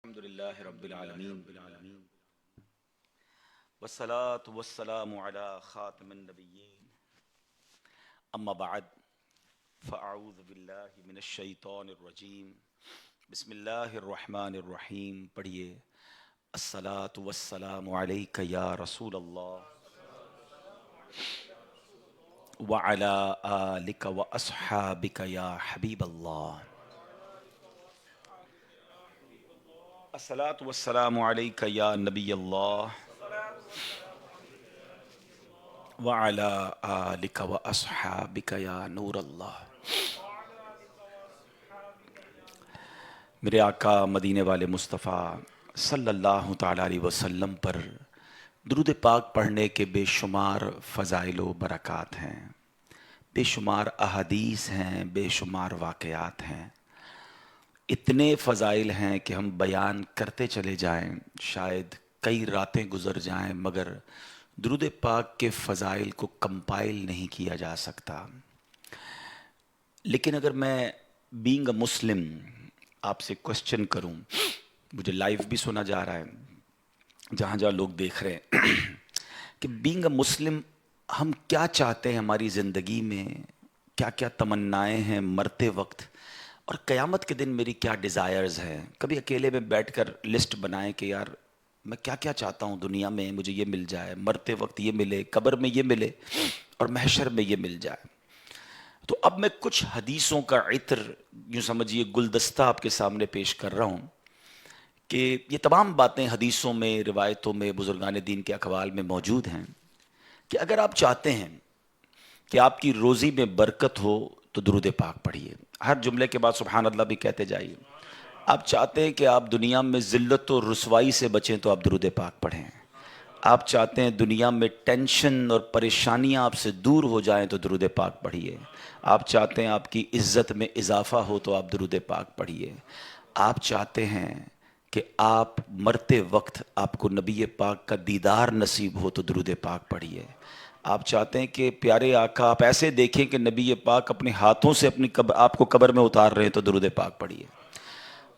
الحمدللہ رب العالمین والصلاة والسلام على خاتم النبیین اما بعد فاعوذ باللہ من الشیطان الرجیم بسم اللہ الرحمن الرحیم. پڑھیے الصلاة والسلام علیک یا رسول اللہ وعلی آلک واصحابک یا حبیب اللہ. الصلاة والسلام علیک یا نبی اللہ وعلی آلک واصحابک یا نور اللہ. میرے آقا مدینے والے مصطفیٰ صلی اللہ تعالیٰ علیہ وسلم پر درود پاک پڑھنے کے بے شمار فضائل و برکات ہیں، بے شمار احادیث ہیں، بے شمار واقعات ہیں. اتنے فضائل ہیں کہ ہم بیان کرتے چلے جائیں شاید کئی راتیں گزر جائیں مگر درود پاک کے فضائل کو کمپائل نہیں کیا جا سکتا. لیکن اگر میں بینگ اے مسلم آپ سے کوسچن کروں، مجھے لائیو بھی سنا جا رہا ہے جہاں جہاں لوگ دیکھ رہے ہیں کہ بینگ اے مسلم ہم کیا چاہتے ہیں ہماری زندگی میں، کیا کیا تمنائیں ہیں مرتے وقت، اور قیامت کے دن میری کیا ڈیزائرز ہیں. کبھی اکیلے میں بیٹھ کر لسٹ بنائیں کہ یار میں کیا کیا چاہتا ہوں دنیا میں، مجھے یہ مل جائے، مرتے وقت یہ ملے، قبر میں یہ ملے اور محشر میں یہ مل جائے. تو اب میں کچھ حدیثوں کا عطر یوں سمجھیے گلدستہ آپ کے سامنے پیش کر رہا ہوں کہ یہ تمام باتیں حدیثوں میں، روایتوں میں، بزرگان دین کے اقوال میں موجود ہیں کہ اگر آپ چاہتے ہیں کہ آپ کی روزی میں برکت ہو تو درود پاک پڑھیے. ہر جملے کے بعد سبحان اللہ بھی کہتے جائیے. آپ چاہتے ہیں کہ آپ دنیا میں ذلت و رسوائی سے بچیں تو آپ درود پاک پڑھیں. آپ چاہتے ہیں دنیا میں ٹینشن اور پریشانیاں آپ سے دور ہو جائیں تو درود پاک پڑھیے. آپ چاہتے ہیں آپ کی عزت میں اضافہ ہو تو آپ درود پاک پڑھیے. آپ چاہتے ہیں کہ آپ مرتے وقت آپ کو نبی پاک کا دیدار نصیب ہو تو درود پاک پڑھیے. آپ چاہتے ہیں کہ پیارے آقا آپ ایسے دیکھیں کہ نبی پاک اپنے ہاتھوں سے اپنی آپ کو قبر میں اتار رہے ہیں تو درود پاک پڑھیے.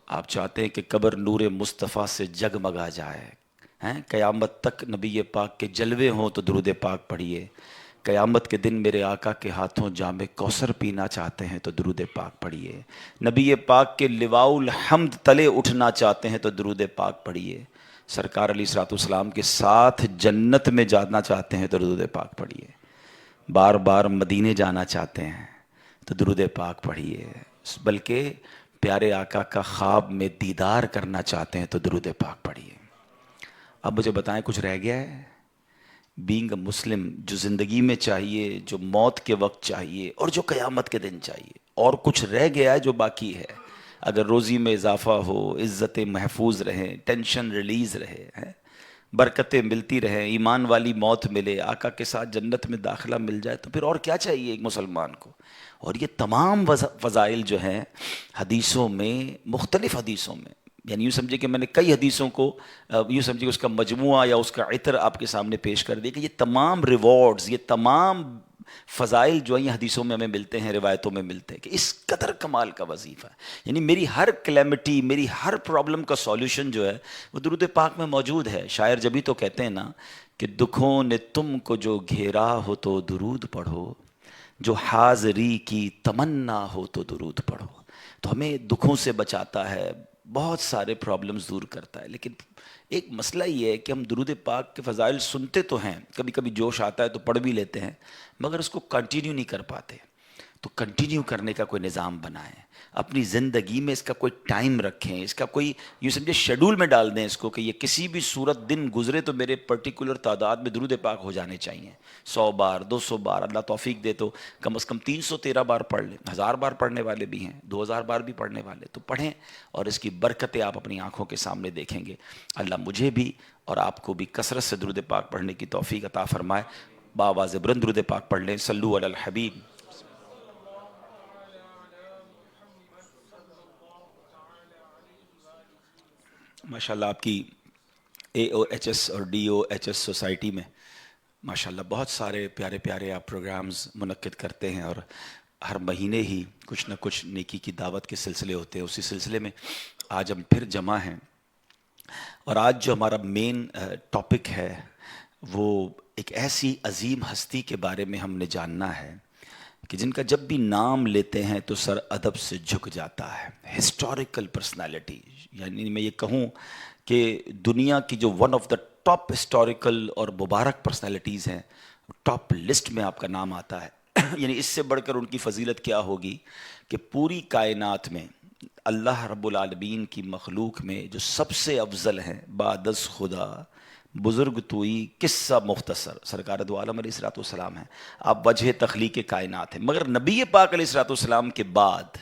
آپ چاہتے ہیں کہ قبر نور مصطفیٰ سے جگمگا جائے، قیامت تک نبی پاک کے جلوے ہوں تو درود پاک پڑھیے. قیامت کے دن میرے آقا کے ہاتھوں جام کوثر پینا چاہتے ہیں تو درود پاک پڑھیے. نبی پاک کے لواء الحمد تلے اٹھنا چاہتے ہیں تو درود پاک پڑھیے. سرکار علیہ الصلوۃ والسلام کے ساتھ جنت میں جانا چاہتے ہیں تو درود پاک پڑھیے. بار بار مدینے جانا چاہتے ہیں تو درود پاک پڑھیے. بلکہ پیارے آقا کا خواب میں دیدار کرنا چاہتے ہیں تو درود پاک پڑھیے. اب مجھے بتائیں کچھ رہ گیا ہے؟ بینگ اے مسلم جو زندگی میں چاہیے، جو موت کے وقت چاہیے اور جو قیامت کے دن چاہیے، اور کچھ رہ گیا ہے جو باقی ہے؟ اگر روزی میں اضافہ ہو، عزتیں محفوظ رہیں، ٹینشن ریلیز رہے، برکتیں ملتی رہیں، ایمان والی موت ملے، آقا کے ساتھ جنت میں داخلہ مل جائے تو پھر اور کیا چاہیے ایک مسلمان کو؟ اور یہ تمام فضائل جو ہیں حدیثوں میں، مختلف حدیثوں میں، یعنی یوں سمجھے کہ میں نے کئی حدیثوں کو یوں سمجھے کہ اس کا مجموعہ یا اس کا عطر آپ کے سامنے پیش کر دیا کہ یہ تمام ریوارڈز، یہ تمام فضائل جو ہیں یہ حدیثوں میں ہمیں ملتے ہیں، روایتوں میں ملتے ہیں کہ اس قدر کمال کا وظیفہ ہے. یعنی میری ہر کلیمٹی، میری ہر پرابلم کا سولوشن جو ہے وہ درود پاک میں موجود ہے. شاعر جبھی تو کہتے ہیں نا کہ دکھوں نے تم کو جو گھیرا ہو تو درود پڑھو، جو حاضری کی تمنا ہو تو درود پڑھو. تو ہمیں دکھوں سے بچاتا ہے، بہت سارے پرابلمز دور کرتا ہے. لیکن ایک مسئلہ یہ ہے کہ ہم درود پاک کے فضائل سنتے تو ہیں، کبھی کبھی جوش آتا ہے تو پڑھ بھی لیتے ہیں، مگر اس کو کنٹینیو نہیں کر پاتے. تو کنٹینیو کرنے کا کوئی نظام بنائیں، اپنی زندگی میں اس کا کوئی ٹائم رکھیں، اس کا کوئی یوں سمجھے شیڈول میں ڈال دیں اس کو کہ یہ کسی بھی صورت دن گزرے تو میرے پرٹیکولر تعداد میں درود پاک ہو جانے چاہیے. 100 بار، 200 بار، اللہ توفیق دے تو کم از کم 313 بار پڑھ لیں. 1000 بار پڑھنے والے بھی ہیں، 2000 بار بھی پڑھنے والے، تو پڑھیں اور اس کی برکتیں آپ اپنی آنکھوں کے سامنے دیکھیں گے. اللہ مجھے بھی اور آپ کو بھی کثرت سے درود پاک پڑھنے کی توفیق عطا فرمائے. باواز بلند درود پاک پڑھ لیں. صلو علی الحبیب. ماشاءاللہ آپ کی اے او ایچ ایس اور D O H S society میں ماشاءاللہ بہت سارے پیارے پیارے آپ پروگرامز منعقد کرتے ہیں اور ہر مہینے ہی کچھ نہ کچھ نیکی کی دعوت کے سلسلے ہوتے ہیں. اسی سلسلے میں آج ہم پھر جمع ہیں اور آج جو ہمارا مین ٹاپک ہے وہ ایک ایسی عظیم ہستی کے بارے میں ہم نے جاننا ہے کہ جن کا جب بھی نام لیتے ہیں تو سر ادب سے جھک جاتا ہے. ہسٹوریکل پرسنالٹی، یعنی میں یہ کہوں کہ دنیا کی جو one of the top historical اور مبارک پرسنالٹیز ہیں، ٹاپ لسٹ میں آپ کا نام آتا ہے. یعنی اس سے بڑھ کر ان کی فضیلت کیا ہوگی کہ پوری کائنات میں اللہ رب العالمین کی مخلوق میں جو سب سے افضل ہیں بعد از خدا بزرگ توئی قصہ مختصر سرکار دو عالم علیہ الصلوۃ والسلام ہیں. آپ وجہ تخلیق کائنات ہیں، مگر نبی پاک علیہ الصلوۃ والسلام کے بعد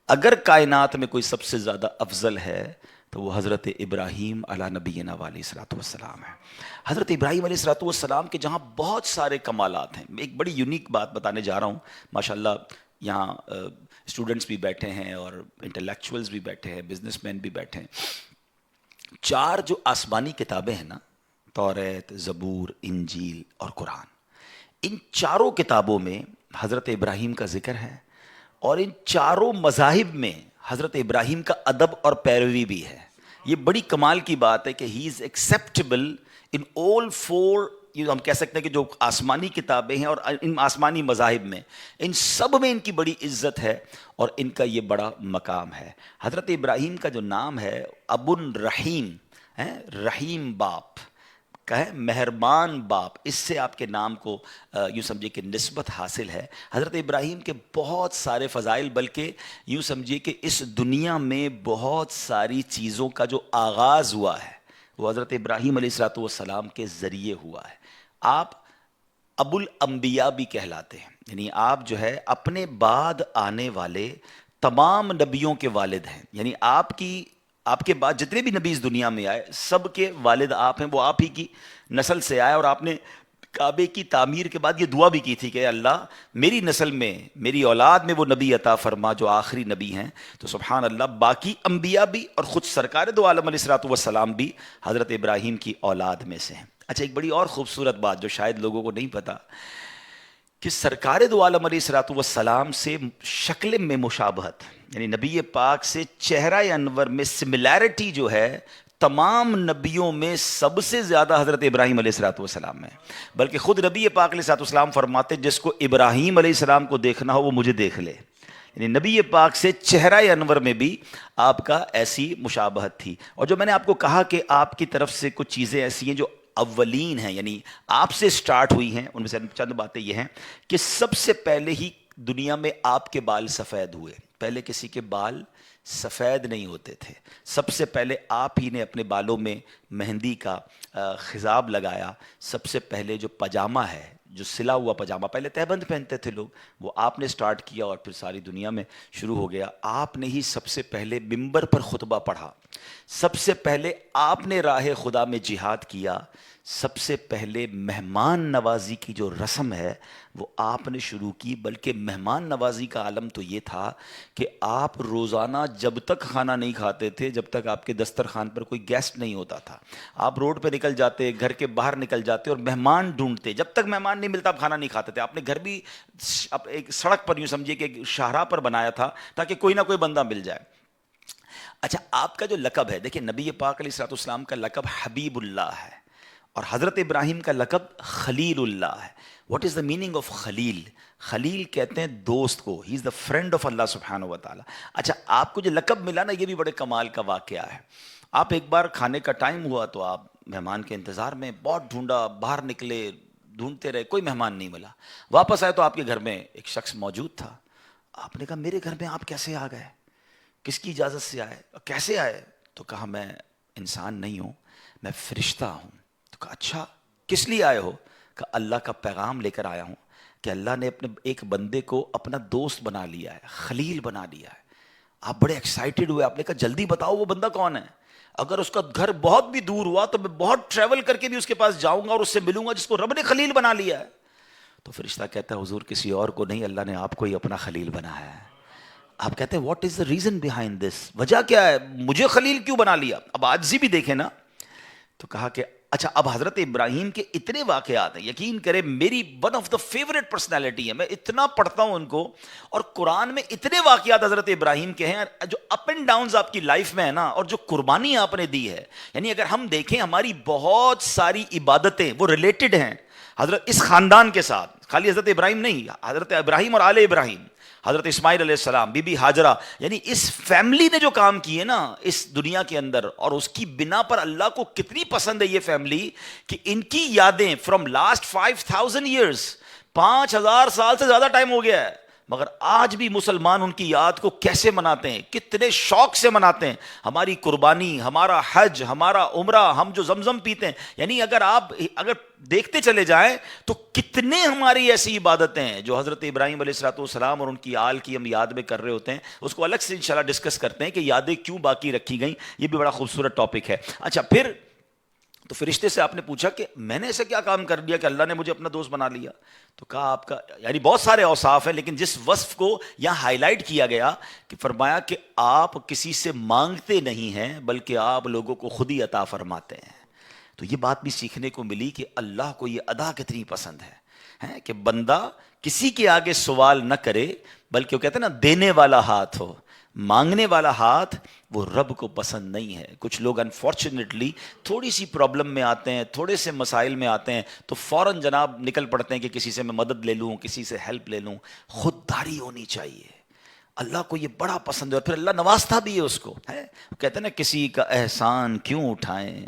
اگر کائنات میں کوئی سب سے زیادہ افضل ہے تو وہ حضرت ابراہیم علی نبینا علیہ الصلوۃ والسلام ہے. حضرت ابراہیم علیہ الصلوۃ والسلام کے جہاں بہت سارے کمالات ہیں. ایک بڑی یونیک بات بتانے جا رہا ہوں. ماشاءاللہ یہاں اسٹوڈنٹس بھی بیٹھے ہیں اور انٹلیکچوئلز بھی بیٹھے ہیں، بزنس مین بھی بیٹھے ہیں. 4 جو آسمانی کتابیں ہیں نا، توریت، زبور، انجیل اور قرآن، ان چاروں کتابوں میں حضرت ابراہیم کا ذکر ہے، اور ان چاروں مذاہب میں حضرت ابراہیم کا ادب اور پیروی بھی ہے. یہ بڑی کمال کی بات ہے کہ ہی از ایکسیپٹیبل ان آل 4. ہم کہہ سکتے ہیں کہ جو آسمانی کتابیں ہیں اور ان آسمانی مذاہب میں، ان سب میں ان کی بڑی عزت ہے اور ان کا یہ بڑا مقام ہے. حضرت ابراہیم کا جو نام ہے ابو الرحیم، رحیم باپ کہے، مہربان باپ، اس سے آپ کے نام کو یوں سمجھے کہ نسبت حاصل ہے. حضرت ابراہیم کے بہت سارے فضائل، بلکہ یوں سمجھیے کہ اس دنیا میں بہت ساری چیزوں کا جو آغاز ہوا ہے وہ حضرت ابراہیم علیہ الصلوۃ والسلام کے ذریعے ہوا ہے. آپ ابو الانبیاء بھی کہلاتے ہیں، یعنی آپ جو ہے اپنے بعد آنے والے تمام نبیوں کے والد ہیں. یعنی آپ کے بعد جتنے بھی نبی اس دنیا میں آئے سب کے والد آپ ہیں. وہ آپ ہی کی نسل سے آئے، اور آپ نے کعبے کی تعمیر کے بعد یہ دعا بھی کی تھی کہ اللہ میری نسل میں، میری اولاد میں وہ نبی عطا فرما جو آخری نبی ہیں. تو سبحان اللہ، باقی انبیاء بھی اور خود سرکار دو عالم علیہ الصلوۃ والسلام بھی حضرت ابراہیم کی اولاد میں سے ہیں. اچھا، ایک بڑی اور خوبصورت بات جو شاید لوگوں کو نہیں پتا کہ سرکار دو عالم علیہ الصلوۃ والسلام سے شکل میں مشابہت، یعنی نبی پاک سے چہرہ انور میں سملیرٹی جو ہے تمام نبیوں میں سب سے زیادہ حضرت ابراہیم علیہ الصلوۃ والسلام میں. بلکہ خود نبی پاک علیہ الصلوۃ والسلام فرماتے جس کو ابراہیم علیہ السلام کو دیکھنا ہو وہ مجھے دیکھ لے. یعنی نبی پاک سے چہرہ انور میں بھی آپ کا ایسی مشابہت تھی. اور جو میں نے آپ کو کہا کہ آپ کی طرف سے کچھ چیزیں ایسی ہیں جو اولین ہیں، یعنی آپ سے سٹارٹ ہوئی ہیں، ان میں سے چند باتیں یہ ہیں کہ سب سے پہلے ہی دنیا میں آپ کے بال سفید ہوئے. پہلے کسی کے بال سفید نہیں ہوتے تھے. سب سے پہلے آپ ہی نے اپنے بالوں میں مہندی کا خضاب لگایا. سب سے پہلے جو پاجامہ ہے، جو سلا ہوا پاجامہ، پہلے تہبند پہنتے تھے لوگ، وہ آپ نے سٹارٹ کیا اور پھر ساری دنیا میں شروع ہو گیا. آپ نے ہی سب سے پہلے منبر پر خطبہ پڑھا. سب سے پہلے آپ نے راہ خدا میں جہاد کیا. سب سے پہلے مہمان نوازی کی جو رسم ہے وہ آپ نے شروع کی. بلکہ مہمان نوازی کا عالم تو یہ تھا کہ آپ روزانہ جب تک کھانا نہیں کھاتے تھے جب تک آپ کے دسترخوان پر کوئی گیسٹ نہیں ہوتا تھا، آپ روڈ پہ نکل جاتے، گھر کے باہر نکل جاتے اور مہمان ڈھونڈتے. جب تک مہمان نہیں ملتا آپ کھانا نہیں کھاتے تھے. آپ نے گھر بھی ایک سڑک پر یوں سمجھیے کہ شاہراہ پر بنایا تھا تاکہ کوئی نہ کوئی بندہ مل جائے. اچھا، آپ کا جو لقب ہے، دیکھیں نبی پاک علیہ الصلوۃ والسلام کا لقب حبیب اللہ ہے اور حضرت ابراہیم کا لقب خلیل اللہ ہے. What is the meaning of Khalil? خلیل کہتے ہیں دوست کو. ہی از دا فرینڈ آف اللہ سبحانہ و تعالیٰ. اچھا، آپ کو جو لقب ملا نا، یہ بھی بڑے کمال کا واقعہ ہے. آپ ایک بار کھانے کا ٹائم ہوا تو آپ مہمان کے انتظار میں بہت ڈھونڈا، باہر نکلے، ڈھونڈتے رہے، کوئی مہمان نہیں ملا. واپس آئے تو آپ کے گھر میں ایک شخص موجود تھا. آپ نے کہا میرے گھر میں آپ کیسے آ گئے؟ کس کی اجازت سے آئے؟ کیسے آئے؟ تو کہا میں انسان نہیں ہوں، میں فرشتہ ہوں. تو کہا اچھا، کس لیے آئے ہو؟ کہ اللہ کا پیغام لے کر آیا ہوں کہ اللہ نے اپنے ایک بندے کو اپنا دوست بنا لیا ہے، خلیل بنا لیا ہے. آپ بڑے ایکسائٹیڈ ہوئے. آپ نے کہا جلدی بتاؤ وہ بندہ کون ہے؟ اگر اس کا گھر بہت بھی دور ہوا تو میں بہت ٹریول کر کے بھی اس کے پاس جاؤں گا اور اس سے ملوں گا جس کو رب نے خلیل بنا لیا ہے. تو فرشتہ کہتا ہے حضور کسی اور کو نہیں، اللہ نے آپ کو ہی اپنا خلیل بنایا ہے. آپ کہتے ہیں what is the reason behind this? وجہ کیا ہے؟ مجھے خلیل کیوں بنا لیا؟ اب عاجزی بھی دیکھیں نا. تو کہا کہ اچھا اب حضرت ابراہیم کے اتنے واقعات ہیں, یقین کریں میری one of the favourite personality ہے, میں اتنا پڑھتا ہوں ان کو, اور قرآن میں اتنے واقعات حضرت ابراہیم کے ہیں جو اپ اینڈ ڈاؤنز آپ کی لائف میں ہے نا, اور جو قربانی آپ نے دی ہے. یعنی اگر ہم دیکھیں ہماری بہت ساری عبادتیں وہ ریلیٹڈ ہیں حضرت اس خاندان کے ساتھ, خالی حضرت ابراہیم نہیں, حضرت ابراہیم اور آل ابراہیم, حضرت اسماعیل علیہ السلام, بی بی ہاجرہ, یعنی اس فیملی نے جو کام کیے نا اس دنیا کے اندر, اور اس کی بنا پر اللہ کو کتنی پسند ہے یہ فیملی کہ ان کی یادیں فرام لاسٹ 5000 ایئرس, 5000 سال سے زیادہ ٹائم ہو گیا ہے, مگر آج بھی مسلمان ان کی یاد کو کیسے مناتے ہیں, کتنے شوق سے مناتے ہیں. ہماری قربانی, ہمارا حج, ہمارا عمرہ, ہم جو زمزم پیتے ہیں, یعنی اگر دیکھتے چلے جائیں تو کتنے ہماری ایسی عبادتیں ہیں جو حضرت ابراہیم علیہ الصلوۃ والسلام اور ان کی آل کی ہم یاد میں کر رہے ہوتے ہیں. اس کو الگ سے انشاءاللہ ڈسکس کرتے ہیں کہ یادیں کیوں باقی رکھی گئیں, یہ بھی بڑا خوبصورت ٹاپک ہے. اچھا پھر تو فرشتے سے آپ نے پوچھا کہ میں نے ایسا کیا کام کر دیا کہ اللہ نے مجھے اپنا دوست بنا لیا؟ تو کہا آپ کا یعنی بہت سارے اوصاف ہیں, لیکن جس وصف کو یہاں ہائی لائٹ کیا گیا کہ فرمایا کہ آپ کسی سے مانگتے نہیں ہیں بلکہ آپ لوگوں کو خود ہی عطا فرماتے ہیں. تو یہ بات بھی سیکھنے کو ملی کہ اللہ کو یہ ادا کتنی پسند ہے کہ بندہ کسی کے آگے سوال نہ کرے, بلکہ وہ کہتے ہیں نا دینے والا ہاتھ ہو, مانگنے والا ہاتھ وہ رب کو پسند نہیں ہے. کچھ لوگ انفارچونیٹلی تھوڑی سی پرابلم میں آتے ہیں, تھوڑے سے مسائل میں آتے ہیں تو فوراً جناب نکل پڑتے ہیں کہ کسی سے میں مدد لے لوں, کسی سے ہیلپ لے لوں. خودداری ہونی چاہیے, اللہ کو یہ بڑا پسند ہے, اور پھر اللہ نوازتا بھی ہے اس کو. کہتے ہیں نا کسی کا احسان کیوں اٹھائیں,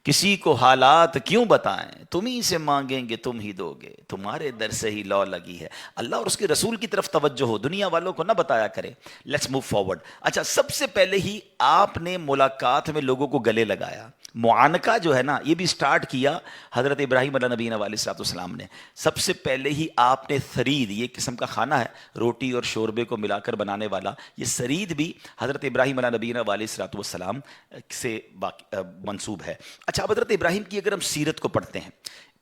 کسی کو حالات کیوں بتائیں, تم ہی سے مانگیں گے تم ہی دو گے, تمہارے در سے ہی لو لگی ہے. اللہ اور اس کے رسول کی طرف توجہ ہو, دنیا والوں کو نہ بتایا کرے. Let's move forward. اچھا سب سے پہلے ہی آپ نے ملاقات میں لوگوں کو گلے لگایا, معانقہ جو ہے نا یہ بھی سٹارٹ کیا حضرت ابراہیم علیہ نبینا علیہ الصلوۃ والسلام نے. سب سے پہلے ہی آپ نے ثرید, یہ قسم کا کھانا ہے روٹی اور شوربے کو ملا کر بنانے والا, یہ ثرید بھی حضرت ابراہیم علیہ نبینا علیہ الصلوۃ والسلام سے منسوب ہے. اچھا اب حضرت ابراہیم کی اگر ہم سیرت کو پڑھتے ہیں,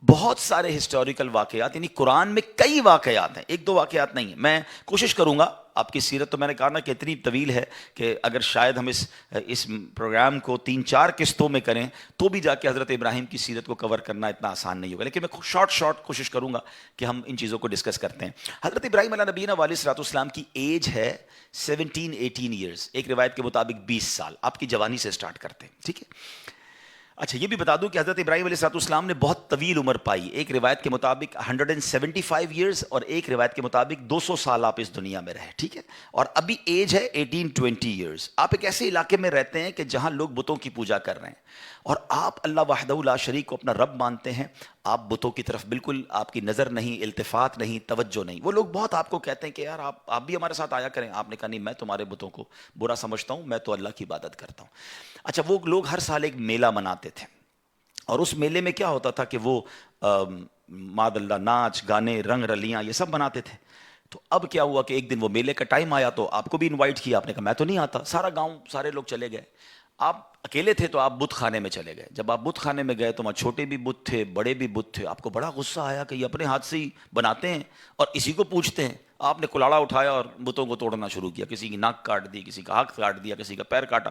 بہت سارے ہسٹوریکل واقعات, یعنی قرآن میں کئی واقعات ہیں, ایک دو واقعات نہیں ہیں. میں کوشش کروں گا, آپ کی سیرت تو میں نے کہا نا کہ اتنی طویل ہے کہ اگر شاید ہم اس پروگرام کو 3-4 قسطوں میں کریں تو بھی جا کے حضرت ابراہیم کی سیرت کو کور کرنا اتنا آسان نہیں ہوگا, لیکن میں شارٹ کوشش کروں گا کہ ہم ان چیزوں کو ڈسکس کرتے ہیں. حضرت ابراہیم علیہ نبینا علیہ الصلوۃ والسلام کی ایج ہے 17-18 ایئرس, ایک روایت کے مطابق 20 سال. آپ کی جوانی سے سٹارٹ کرتے ہیں, ٹھیک ہے. اچھا یہ بھی بتا دوں کہ حضرت ابراہیم علیہ الصلوۃ والسلام نے بہت طویل عمر پائی, ایک روایت کے مطابق 175 ایئرس اور ایک روایت کے مطابق 200 سال آپ اس دنیا میں رہے, ٹھیک ہے. اور ابھی ایج ہے 18-20 ایئرس. آپ ایک ایسے علاقے میں رہتے ہیں کہ جہاں لوگ بتوں کی پوجا کر رہے ہیں, اور آپ اللہ وحدہ لا شریک کو اپنا رب مانتے ہیں. آپ بتوں کی طرف بالکل آپ کی نظر نہیں, التفات نہیں, توجہ نہیں. وہ لوگ بہت آپ کو کہتے ہیں کہ یار آپ بھی ہمارے ساتھ آیا کریں. آپ نے کہا نہیں, میں تمہارے بتوں کو برا سمجھتا ہوں, میں تو اللہ کی عبادت کرتا ہوں. اچھا وہ لوگ ہر سال ایک میلہ مناتے تھے, اور اس میلے میں کیا ہوتا تھا کہ وہ ماد اللہ ناچ گانے رنگ رلیاں یہ سب بناتے تھے. تو اب کیا ہوا کہ ایک دن وہ میلے کا ٹائم آیا تو آپ کو بھی انوائٹ کیا. آپ نے کہا میں تو نہیں آتا, سارا گاؤں سارے لوگ چلے گئے, آپ اکیلے تھے تو آپ بت خانے میں چلے گئے. جب آپ بت خانے میں گئے تو وہاں چھوٹے بھی بت تھے, بڑے بھی بت تھے. آپ کو بڑا غصہ آیا کہ یہ اپنے ہاتھ سے ہی بناتے ہیں اور اسی کو پوجتے ہیں. آپ نے کلاڑا اٹھایا اور بتوں کو توڑنا شروع کیا, کسی کی ناک کاٹ دی, کسی کا ہاتھ کاٹ دیا, کسی کا پیر کاٹا,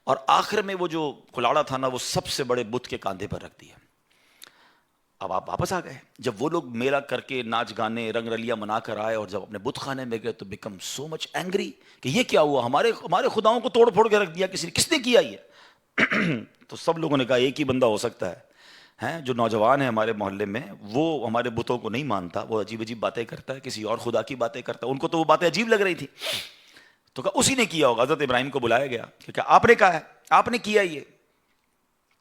اور آخر میں وہ جو کلاڑا تھا نا وہ سب سے بڑے بت کے کاندھے پر رکھ دیا. اب آپ واپس آ گئے. جب وہ لوگ میلہ کر کے ناچ گانے رنگ رلیاں منا کر آئے اور جب اپنے بت خانے میں گئے تو بیکم سو مچ اینگری کہ یہ کیا ہوا, ہمارے خداؤں کو توڑ پھوڑ کے رکھ دیا کسی نے, کس نے کیا یہ؟ تو سب لوگوں نے کہا ایک ہی بندہ ہو سکتا ہے جو نوجوان ہے ہمارے محلے میں, وہ ہمارے بتوں کو نہیں مانتا, وہ عجیب عجیب باتیں کرتا ہے, کسی اور خدا کی باتیں کرتا ہے. ان کو تو وہ باتیں عجیب لگ رہی تھی, تو کہا اسی نے کیا ہوگا. حضرت ابراہیم کو بلایا گیا کہ آپ نے کہا ہے, آپ نے کیا یہ.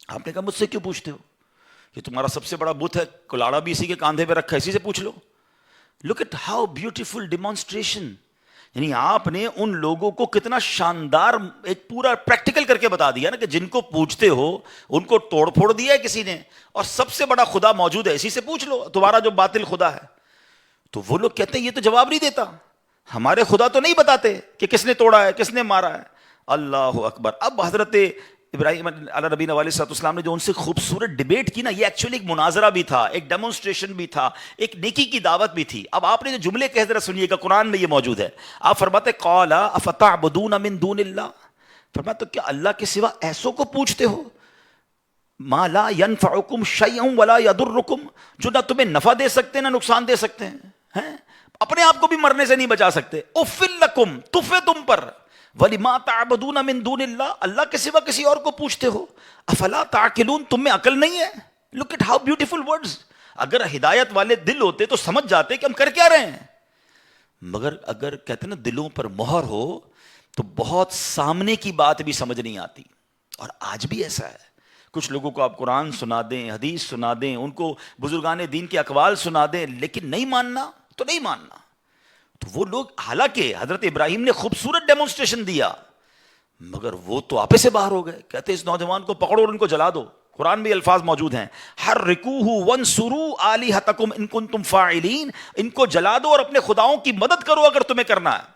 آپ نے کہا مجھ سے کیوں پوچھتے ہو, یہ تمہارا سب سے بڑا بت ہے, کلاڑا بھی اسی کے کاندھے پہ رکھا ہے, اسی سے پوچھ لو. Look at how beautiful demonstration. یعنی آپ نے ان لوگوں کو کتنا شاندار ایک پورا پریکٹیکل کر کے بتا دیا نا کہ جن کو پوچھتے ہو ان کو توڑ پھوڑ دیا ہے کسی نے, اور سب سے بڑا خدا موجود ہے, اسی سے پوچھ لو تمہارا جو باطل خدا ہے. تو وہ لوگ کہتے ہیں یہ تو جواب نہیں دیتا, ہمارے خدا تو نہیں بتاتے کہ کس نے توڑا ہے کس نے مارا ہے. اللہ اکبر. اب حضرت ابراہیم علیہ نبینا علیہ الصلوۃ والسلام نے جو ان سے خوبصورت ڈیبیٹ کی نا, یہ ایکچولی ایک مناظرہ بھی تھا, ایک ڈیمونسٹریشن بھی تھا, ایک نیکی کی دعوت بھی تھی. اب آپ نے جو جملے کہہ ذرا سنیے گا, قرآن میں یہ موجود ہے. آپ فرماتے قال افتعبدون من دون اللہ, فرمایا تو کیا اللہ کے سوا ایسوں کو پوچھتے ہو. ما لا ينفعکم شیئا ولا یضرکم، جو نہ تمہیں نفع دے سکتے نہ نقصان دے سکتے ہیں، اپنے آپ کو بھی مرنے سے نہیں بچا سکتے. اف لکم، تف ہے تم پر. وَلِمَا تَعْبُدُونَ مِن دُونِ اللَّهِ، اللہ کے سوا کسی اور کو پوچھتے ہو. افلا تعقلون، تم میں عقل نہیں ہے؟ لک اٹ ہاؤ بیوٹیفل ورڈز. اگر ہدایت والے دل ہوتے تو سمجھ جاتے کہ ہم کر کیا رہے ہیں. مگر اگر کہتے ہیں نا دلوں پر مہر ہو تو بہت سامنے کی بات بھی سمجھ نہیں آتی. اور آج بھی ایسا ہے. کچھ لوگوں کو آپ قرآن سنا دیں، حدیث سنا دیں، ان کو بزرگان دین کے اقوال سنا دیں، لیکن نہیں ماننا تو نہیں ماننا. تو وہ لوگ، حالانکہ حضرت ابراہیم نے خوبصورت ڈیمونسٹریشن دیا، مگر وہ تو آپے سے باہر ہو گئے. کہتے اس نوجوان کو پکڑو اور ان کو جلا دو. قرآن میں الفاظ موجود ہیں، حرکوہ وانصروا آلہتکم ان کنتم فاعلین، ان کو جلا دو اور اپنے خداؤں کی مدد کرو اگر تمہیں کرنا ہے.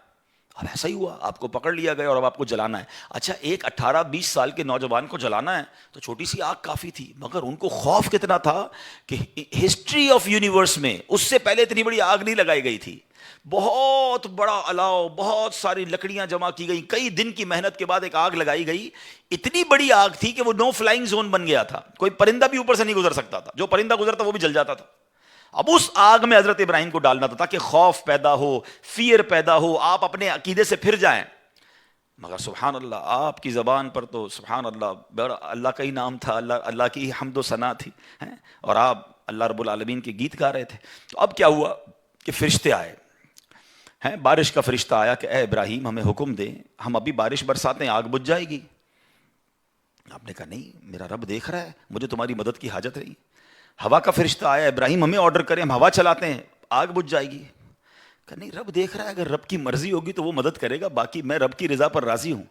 اب ایسا ہی ہوا، آپ کو پکڑ لیا گیا اور اب آپ کو جلانا ہے. اچھا، ایک 18-20 سال کے نوجوان کو جلانا ہے تو چھوٹی سی آگ کافی تھی، مگر ان کو خوف کتنا تھا کہ ہسٹری آف یونیورس میں اس سے پہلے اتنی بڑی آگ نہیں لگائی گئی تھی. بہت بڑا الاؤ، بہت ساری لکڑیاں جمع کی گئی، کئی دن کی محنت کے بعد ایک آگ لگائی گئی. اتنی بڑی آگ تھی کہ وہ نو فلائنگ زون بن گیا تھا، کوئی پرندہ بھی اوپر سے نہیں گزر سکتا تھا، جو پرندہ گزرتا وہ بھی جل جاتا تھا. اب اس آگ میں حضرت ابراہیم کو ڈالنا تھا تاکہ خوف پیدا ہو، فیئر پیدا ہو، آپ اپنے عقیدے سے پھر جائیں. مگر سبحان اللہ، آپ کی زبان پر تو سبحان اللہ، اللہ کا ہی نام تھا، اللہ کی حمد و ثنا تھی، اور آپ اللہ رب العالمین کے گیت گا رہے تھے. تو اب کیا ہوا کہ فرشتے آئے، بارش کا فرشتہ آیا کہ اے ابراہیم ہمیں حکم دے، ہم ابھی بارش برساتے ہیں، آگ بجھ جائے گی. آپ نے کہا نہیں، میرا رب دیکھ رہا ہے، مجھے تمہاری مدد کی حاجت نہیں. ہوا کا فرشتہ آیا، ابراہیم ہمیں آرڈر کریں، ہم ہوا چلاتے ہیں، آگ بجھ جائے گی. کہ نہیں، رب دیکھ رہا ہے، اگر رب کی مرضی ہوگی تو وہ مدد کرے گا، باقی میں رب کی رضا پر راضی ہوں.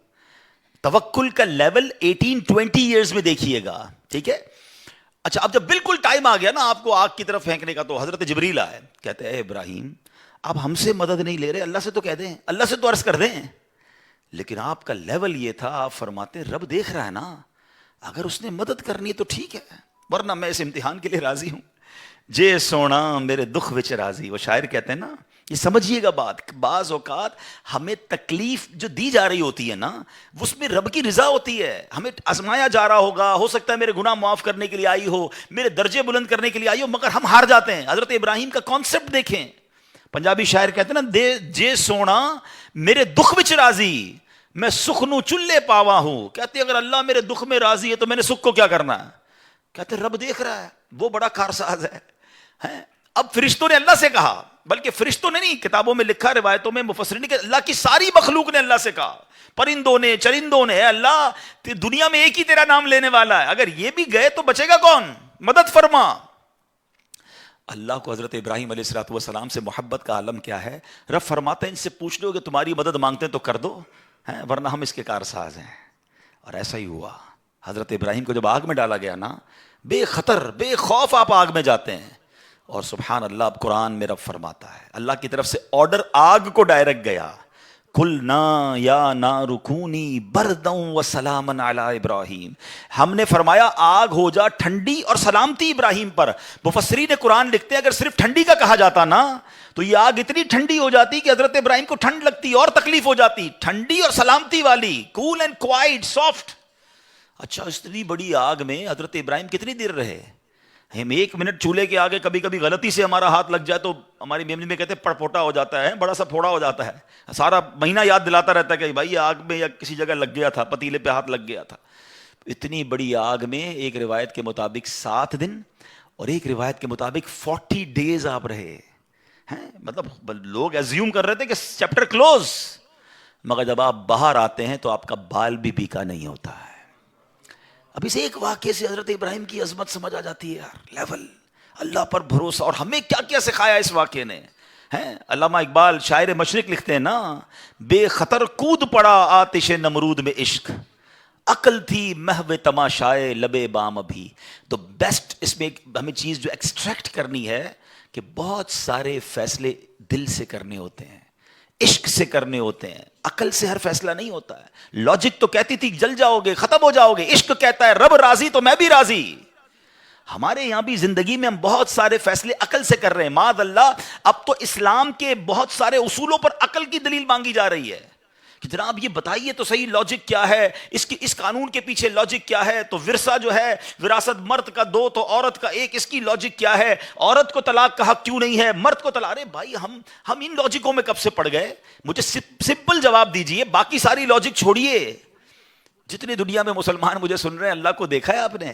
توکل کا لیول 18-20 ایئرز میں دیکھیے گا، ٹھیک ہے. اچھا، اب جب بالکل ٹائم آ گیا نا آپ کو آگ کی طرف پھینکنے کا، تو حضرت جبریل آئے، کہتے ہیں اے ابراہیم آپ ہم سے مدد نہیں لے رہے، اللہ سے تو کہہ دیں، اللہ سے تو عرض کر دیں. لیکن آپ کا لیول یہ تھا، آپ فرماتے رب دیکھ رہا ہے نا، اگر اس نے مدد کرنی ہے تو ٹھیک ہے، ورنہ میں اس امتحان کے لیے راضی ہوں. جے سونا میرے دکھ وچ راضی. وہ شاعر کہتے ہیں نا، یہ سمجھیے گا بات، بعض اوقات ہمیں تکلیف جو دی جا رہی ہوتی ہے نا، اس میں رب کی رضا ہوتی ہے. ہمیں آزمایا جا رہا ہوگا، ہو سکتا ہے میرے گناہ معاف کرنے کے لیے آئی ہو، میرے درجے بلند کرنے کے لیے آئی ہو، مگر ہم ہار جاتے ہیں. حضرت ابراہیم کا کانسیپٹ دیکھیں. پنجابی شاعر کہتے ہیں نا، جے سونا میرے دکھ وچ راضی، میں سکھ نو چلے پاوا ہوں. کہتے اگر اللہ میرے دکھ میں راضی ہے تو میں نے سکھ کو کیا کرنا ہے. کہتے رب دیکھ رہا ہے، وہ بڑا کارساز ہے. اب فرشتوں نے اللہ سے کہا، بلکہ فرشتوں نے نہیں، کتابوں میں لکھا، روایتوں میں مفسرین نے کہ اللہ کی ساری مخلوق نے اللہ سے کہا، پرندوں نے، چرندوں نے، اے اللہ دنیا میں ایک ہی تیرا نام لینے والا ہے، اگر یہ بھی گئے تو بچے گا کون، مدد فرما. اللہ کو حضرت ابراہیم علیہ الصلوۃ والسلام سے محبت کا عالم کیا ہے. رب فرماتا ہے ان سے پوچھ لو کہ تمہاری مدد مانگتے ہیں تو کر دو، ورنہ ہم اس کے کارساز ہیں. اور ایسا ہی ہوا. حضرت ابراہیم کو جب آگ میں ڈالا گیا نا، بے خطر بے خوف آپ آگ میں جاتے ہیں. اور سبحان اللہ، اب قرآن میں رب فرماتا ہے، اللہ کی طرف سے آرڈر آگ کو ڈائریکٹ گیا، قُلْنَا يَا نَارُ كُونِي بَرْدًا وَسَلَامًا عَلَىٰ ابراہیم. ہم نے فرمایا آگ ہو جا ٹھنڈی اور سلامتی ابراہیم پر. مفسرین قرآن لکھتے ہیں اگر صرف ٹھنڈی کا کہا جاتا نا تو یہ آگ اتنی ٹھنڈی ہو جاتی کہ حضرت ابراہیم کو ٹھنڈ لگتی اور تکلیف ہو جاتی. ٹھنڈی اور سلامتی والی، کول اینڈ کوائٹ، سافٹ. اچھا، اتنی بڑی آگ میں حضرت ابراہیم کتنی دیر رہے. ہم 1 منٹ چولہے کے آگے کبھی کبھی غلطی سے ہمارا ہاتھ لگ جائے تو ہماری میموری میں کہتے ہیں پڑپوٹا ہو جاتا ہے، بڑا سا پھوڑا ہو جاتا ہے، سارا مہینہ یاد دلاتا رہتا ہے کہ بھائی آگ میں یا کسی جگہ لگ گیا تھا، پتیلے پہ ہاتھ لگ گیا تھا. اتنی بڑی آگ میں ایک روایت کے مطابق 7 دن اور ایک روایت کے مطابق 40 ڈیز آپ رہے ہیں. مطلب لوگ ایزیوم کر رہے تھے کہ چیپٹر کلوز، مگر جب آپ باہر آتے ہیں تو آپ کا بال بھی بیکا نہیں ہوتا ہے. اب اس ایک واقعے سے حضرت ابراہیم کی عظمت سمجھ آ جاتی ہے یار. لیول، اللہ پر بھروسہ. اور ہمیں کیا کیا سکھایا اس واقعے نے. علامہ اقبال شاعر مشرق لکھتے ہیں نا، بے خطر کود پڑا آتش نمرود میں عشق، عقل تھی محو تماشائے لبے بام ابھی. تو بیسٹ اس میں ہمیں چیز جو ایکسٹریکٹ کرنی ہے کہ بہت سارے فیصلے دل سے کرنے ہوتے ہیں، عشق سے کرنے ہوتے ہیں. عقل سے ہر فیصلہ نہیں ہوتا ہے. لاجک تو کہتی تھی جل جاؤ گے، ختم ہو جاؤ گے. عشق کہتا ہے رب راضی تو میں بھی راضی. ہمارے یہاں بھی زندگی میں ہم بہت سارے فیصلے عقل سے کر رہے ہیں. معاذ اللہ، اب تو اسلام کے بہت سارے اصولوں پر عقل کی دلیل مانگی جا رہی ہے کہ جناب یہ بتائیے تو صحیح لاجک کیا ہے اس قانون کے پیچھے لاجک کیا ہے. تو ورثہ جو ہے وراثت مرد کا 2 تو عورت کا 1, اس کی لاجک کیا ہے؟ عورت کو طلاق کا حق کیوں نہیں ہے, مرد کو طلاق. ارے بھائی ہم ان لاجکوں میں کب سے پڑ گئے؟ مجھے سمپل جواب دیجئے, باقی ساری لاجک چھوڑیے. جتنے دنیا میں مسلمان مجھے سن رہے ہیں, اللہ کو دیکھا ہے آپ نے؟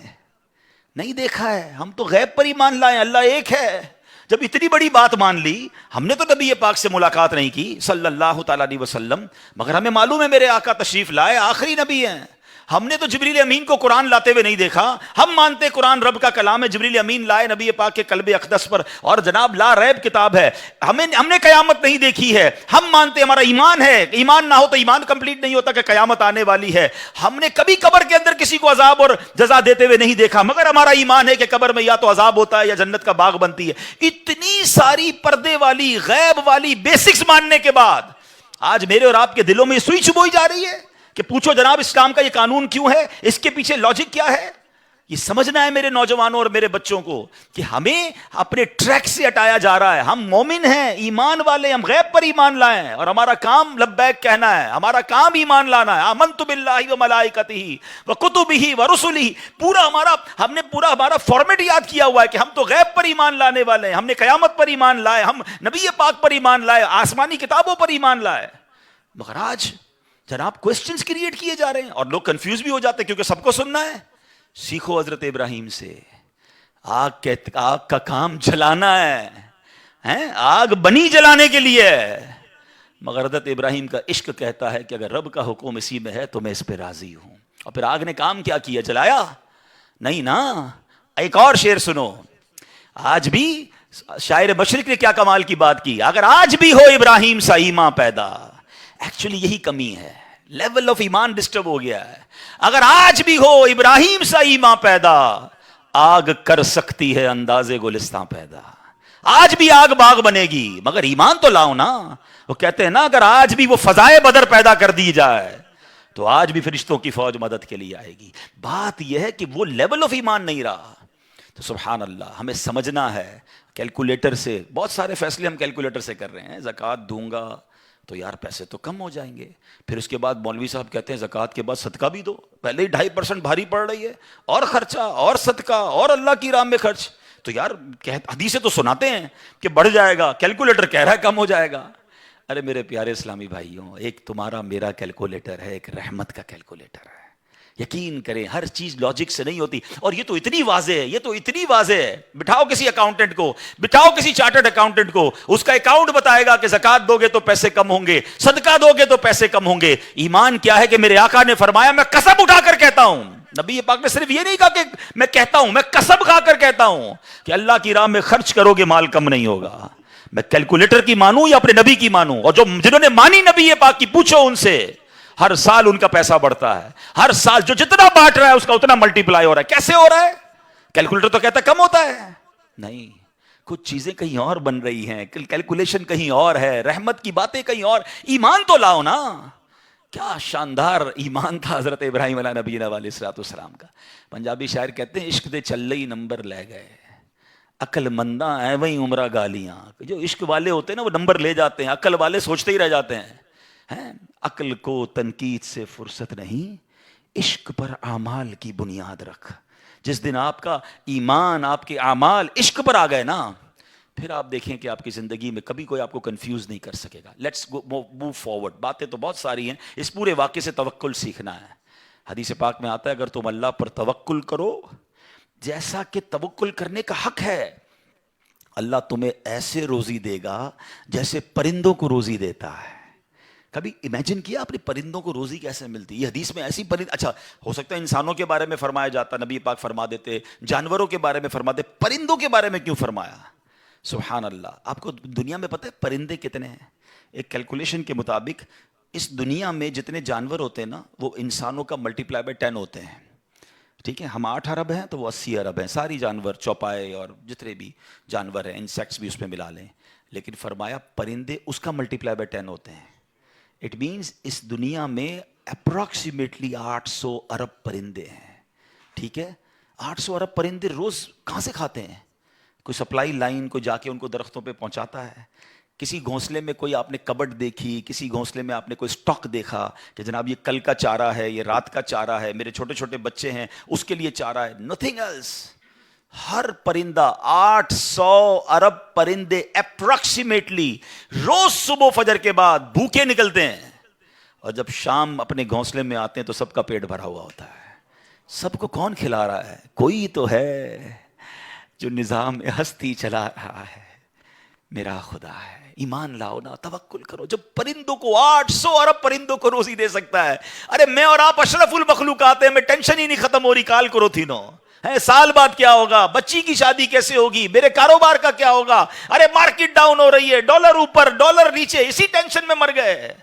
نہیں دیکھا ہے. ہم تو غیب پر ایمان لائے, اللہ ایک ہے. جب اتنی بڑی بات مان لی, ہم نے تو نبی پاک سے ملاقات نہیں کی صلی اللہ تعالیٰ علیہ وسلم, مگر ہمیں معلوم ہے میرے آقا تشریف لائے, آخری نبی ہیں. ہم نے تو جبریل امین کو قرآن لاتے ہوئے نہیں دیکھا. ہم مانتے قرآن رب کا کلام ہے, جبریل امین لائے نبی پاک کے قلب اقدس پر, اور جناب لا ریب کتاب ہے. ہم نے قیامت نہیں دیکھی ہے. ہم مانتے, ہمارا ایمان ہے. ایمان نہ ہو تو ایمان کمپلیٹ نہیں ہوتا کہ قیامت آنے والی ہے. ہم نے کبھی قبر کے اندر کسی کو عذاب اور جزا دیتے ہوئے نہیں دیکھا, مگر ہمارا ایمان ہے کہ قبر میں یا تو عذاب ہوتا ہے یا جنت کا باغ بنتی ہے. اتنی ساری پردے والی غیب والی بیسکس ماننے کے بعد آج میرے اور آپ کے دلوں میں سوئی چبوئی جا رہی ہے کہ پوچھو جناب اسلام کا یہ قانون کیوں ہے, اس کے پیچھے لاجک کیا ہے. یہ سمجھنا ہے میرے نوجوانوں اور میرے بچوں کو کہ ہمیں اپنے ٹریک سے ہٹایا جا رہا ہے. ہم مومن ہیں, ایمان والے, ہم غیب پر ایمان لائے ہیں, اور ہمارا کام لبیک کہنا ہے, ہمارا کام ایمان لانا ہے. آمنت باللہ و ملائکتہ و کتبہ و رسلہ, ہم نے پورا ہمارا فارمیٹ یاد کیا ہوا ہے کہ ہم تو غیب پر ایمان لانے والے ہیں. ہم نے قیامت پر ایمان لائے, ہم نبی پاک پر ایمان لائے, آسمانی کتابوں پر ایمان لائے. مگر آج جناب کوسچنز کریٹ کیے جا رہے ہیں اور لوگ کنفیوز بھی ہو جاتے ہیں کیونکہ سب کو سننا ہے. سیکھو حضرت ابراہیم سے, آگ کا کام جلانا ہے, آگ بنی جلانے کے لیے. مگر حضرت ابراہیم کا عشق کہتا ہے کہ اگر رب کا حکم اسی میں ہے تو میں اس پہ راضی ہوں. اور پھر آگ نے کام کیا کیا, جلایا نہیں نا. ایک اور شعر سنو, آج بھی شاعر مشرق نے کیا کمال کی بات کی, اگر آج بھی ہو ابراہیم سا ایمان پیدا. ایکچولی یہی کمی ہے, لیول آف ایمان ڈسٹرب ہو گیا ہے. اگر آج بھی ہو ابراہیم سا ایمان پیدا, آگ کر سکتی ہے انداز گلستان پیدا. آج بھی آگ باغ بنے گی مگر ایمان تو لاؤ نا. وہ کہتے ہیں نا اگر آج بھی وہ فضائے بدر پیدا کر دی جائے تو آج بھی فرشتوں کی فوج مدد کے لیے آئے گی. بات یہ ہے کہ وہ لیول آف ایمان نہیں رہا. تو سبحان اللہ, ہمیں سمجھنا ہے کیلکولیٹر سے. بہت سارے فیصلے ہم کیلکولیٹر سے کر رہے ہیں. زکوٰۃ دوں گا تو یار پیسے تو کم ہو جائیں گے. پھر اس کے بعد مولوی صاحب کہتے ہیں زکوٰۃ کے بعد صدقہ بھی دو. پہلے ہی 2.5% بھاری پڑ رہی ہے, اور خرچہ اور صدقہ اور اللہ کی راہ میں خرچ. تو یار حدیثیں تو سناتے ہیں کہ بڑھ جائے گا, کیلکولیٹر کہہ رہا ہے کم ہو جائے گا. ارے میرے پیارے اسلامی بھائیوں, ایک تمہارا میرا کیلکولیٹر ہے, ایک رحمت کا کیلکولیٹر ہے. یقین کریں ہر چیز لاجک سے نہیں ہوتی. اور یہ تو اتنی واضح ہے, یہ تو اتنی واضح ہے. بٹھاؤ کسی اکاؤنٹنٹ کو, بٹھاؤ کسی چارٹرڈ اکاؤنٹنٹ کو, اس کا اکاؤنٹ بتائے گا کہ زکوٰۃ دو گے تو پیسے کم ہوں گے, صدقہ دو گے تو پیسے کم ہوں گے. ایمان کیا ہے کہ میرے آقا نے فرمایا, میں قسم اٹھا کر کہتا ہوں, نبی پاک نے صرف یہ نہیں کہا کہ میں کہتا ہوں, میں قسم کھا کر کہتا ہوں کہ اللہ کی راہ میں خرچ کرو گے مال کم نہیں ہوگا. میں کیلکولیٹر کی مانوں یا اپنے نبی کی مانوں؟ اور جنہوں نے مانی نبی پاک کی, پوچھو ان سے, ہر سال ان کا پیسہ بڑھتا ہے. ہر سال جو جتنا بانٹ رہا ہے اس کا اتنا ملٹی پلائی ہو رہا ہے. کیسے ہو رہا ہے؟ کیلکولیٹر تو کہتا ہے کم ہوتا ہے. نہیں, کچھ چیزیں کہیں اور بن رہی ہیں, کیلکولیشن کہیں اور ہے, رحمت کی باتیں کہیں اور. ایمان تو لاؤ نا. کیا شاندار ایمان تھا حضرت ابراہیم علیہ نبینا علیہ الصلوۃ والسلام کا. پنجابی شاعر کہتے ہیں عشق دے چلے ہی نمبر لے گئے, عقل منداں اے وہی عمرہ گالیاں. جو عشق والے ہوتے ہیں نا وہ نمبر لے جاتے ہیں, عقل والے سوچتے ہی رہ جاتے ہیں. عقل کو تنقید سے فرصت نہیں, عشق پر اعمال کی بنیاد رکھ. جس دن آپ کا ایمان, آپ کے اعمال عشق پر آ گئے نا, پھر آپ دیکھیں کہ آپ کی زندگی میں کبھی کوئی آپ کو کنفیوز نہیں کر سکے گا. Let's move forward. باتیں تو بہت ساری ہیں, اس پورے واقعے سے توکل سیکھنا ہے. حدیث پاک میں آتا ہے اگر تم اللہ پر توکل کرو جیسا کہ توکل کرنے کا حق ہے, اللہ تمہیں ایسے روزی دے گا جیسے پرندوں کو روزی دیتا ہے. کبھی امیجن کیا آپ نے پرندوں کو روزی کیسے ملتی؟ یہ حدیث میں ایسی اچھا ہو سکتا ہے انسانوں کے بارے میں فرمایا جاتا, نبی پاک فرما دیتے, جانوروں کے بارے میں فرماتے, پرندوں کے بارے میں کیوں فرمایا؟ سبحان اللہ. آپ کو دنیا میں پتہ ہے پرندے کتنے ہیں؟ ایک کیلکولیشن کے مطابق اس دنیا میں جتنے جانور ہوتے ہیں نا وہ انسانوں کا ملٹیپلائی بائی 10 ہوتے ہیں. ٹھیک ہے, ہم 8 ارب ہیں تو وہ 80 ارب ہیں. ساری جانور, چوپائے اور جتنے بھی جانور ہیں, انسیکٹس بھی اس میں ملا لیں. لیکن فرمایا پرندے اس کا ملٹیپلائی بائی 10 ہوتے ہیں. اٹ مینس اس دنیا میں اپروکسیمیٹلی 800 ارب پرندے ہیں. ٹھیک ہے, 800 ارب پرندے روز کہاں سے کھاتے ہیں؟ کوئی سپلائی لائن کو جا کے ان کو درختوں پہ پہنچاتا ہے کسی گھونسلے میں کوئی آپ نے کبڈ دیکھی, کسی گھونسلے میں آپ نے کوئی سٹاک دیکھا کہ جناب یہ کل کا چارہ ہے, یہ رات کا چارہ ہے, میرے چھوٹے چھوٹے بچے ہیں اس کے لیے چارہ ہے. Nothing else. ہر پرندہ 800 ارب پرندے اپروکسیمیٹلی روز صبح فجر کے بعد بھوکے نکلتے ہیں, اور جب شام اپنے گھونسلے میں آتے ہیں تو سب کا پیٹ بھرا ہوا ہوتا ہے. سب کو کون کھلا رہا ہے؟ کوئی تو ہے جو نظام ہستی چلا رہا ہے, میرا خدا ہے. ایمان لاؤ نا, توکل کرو. جب پرندوں کو 800 ارب پرندوں کو روزی دے سکتا ہے, ارے میں اور آپ اشرف المخلوقات ہیں, میں ٹینشن ہی نہیں ختم ہو رہی کال کرو تھی نو ہے, سال بعد کیا ہوگا, بچی کی شادی کیسے ہوگی, میرے کاروبار کا کیا ہوگا, ارے مارکیٹ ڈاؤن ہو رہی ہے, ڈالر اوپر ڈالر نیچے, اسی ٹینشن میں مر گئے.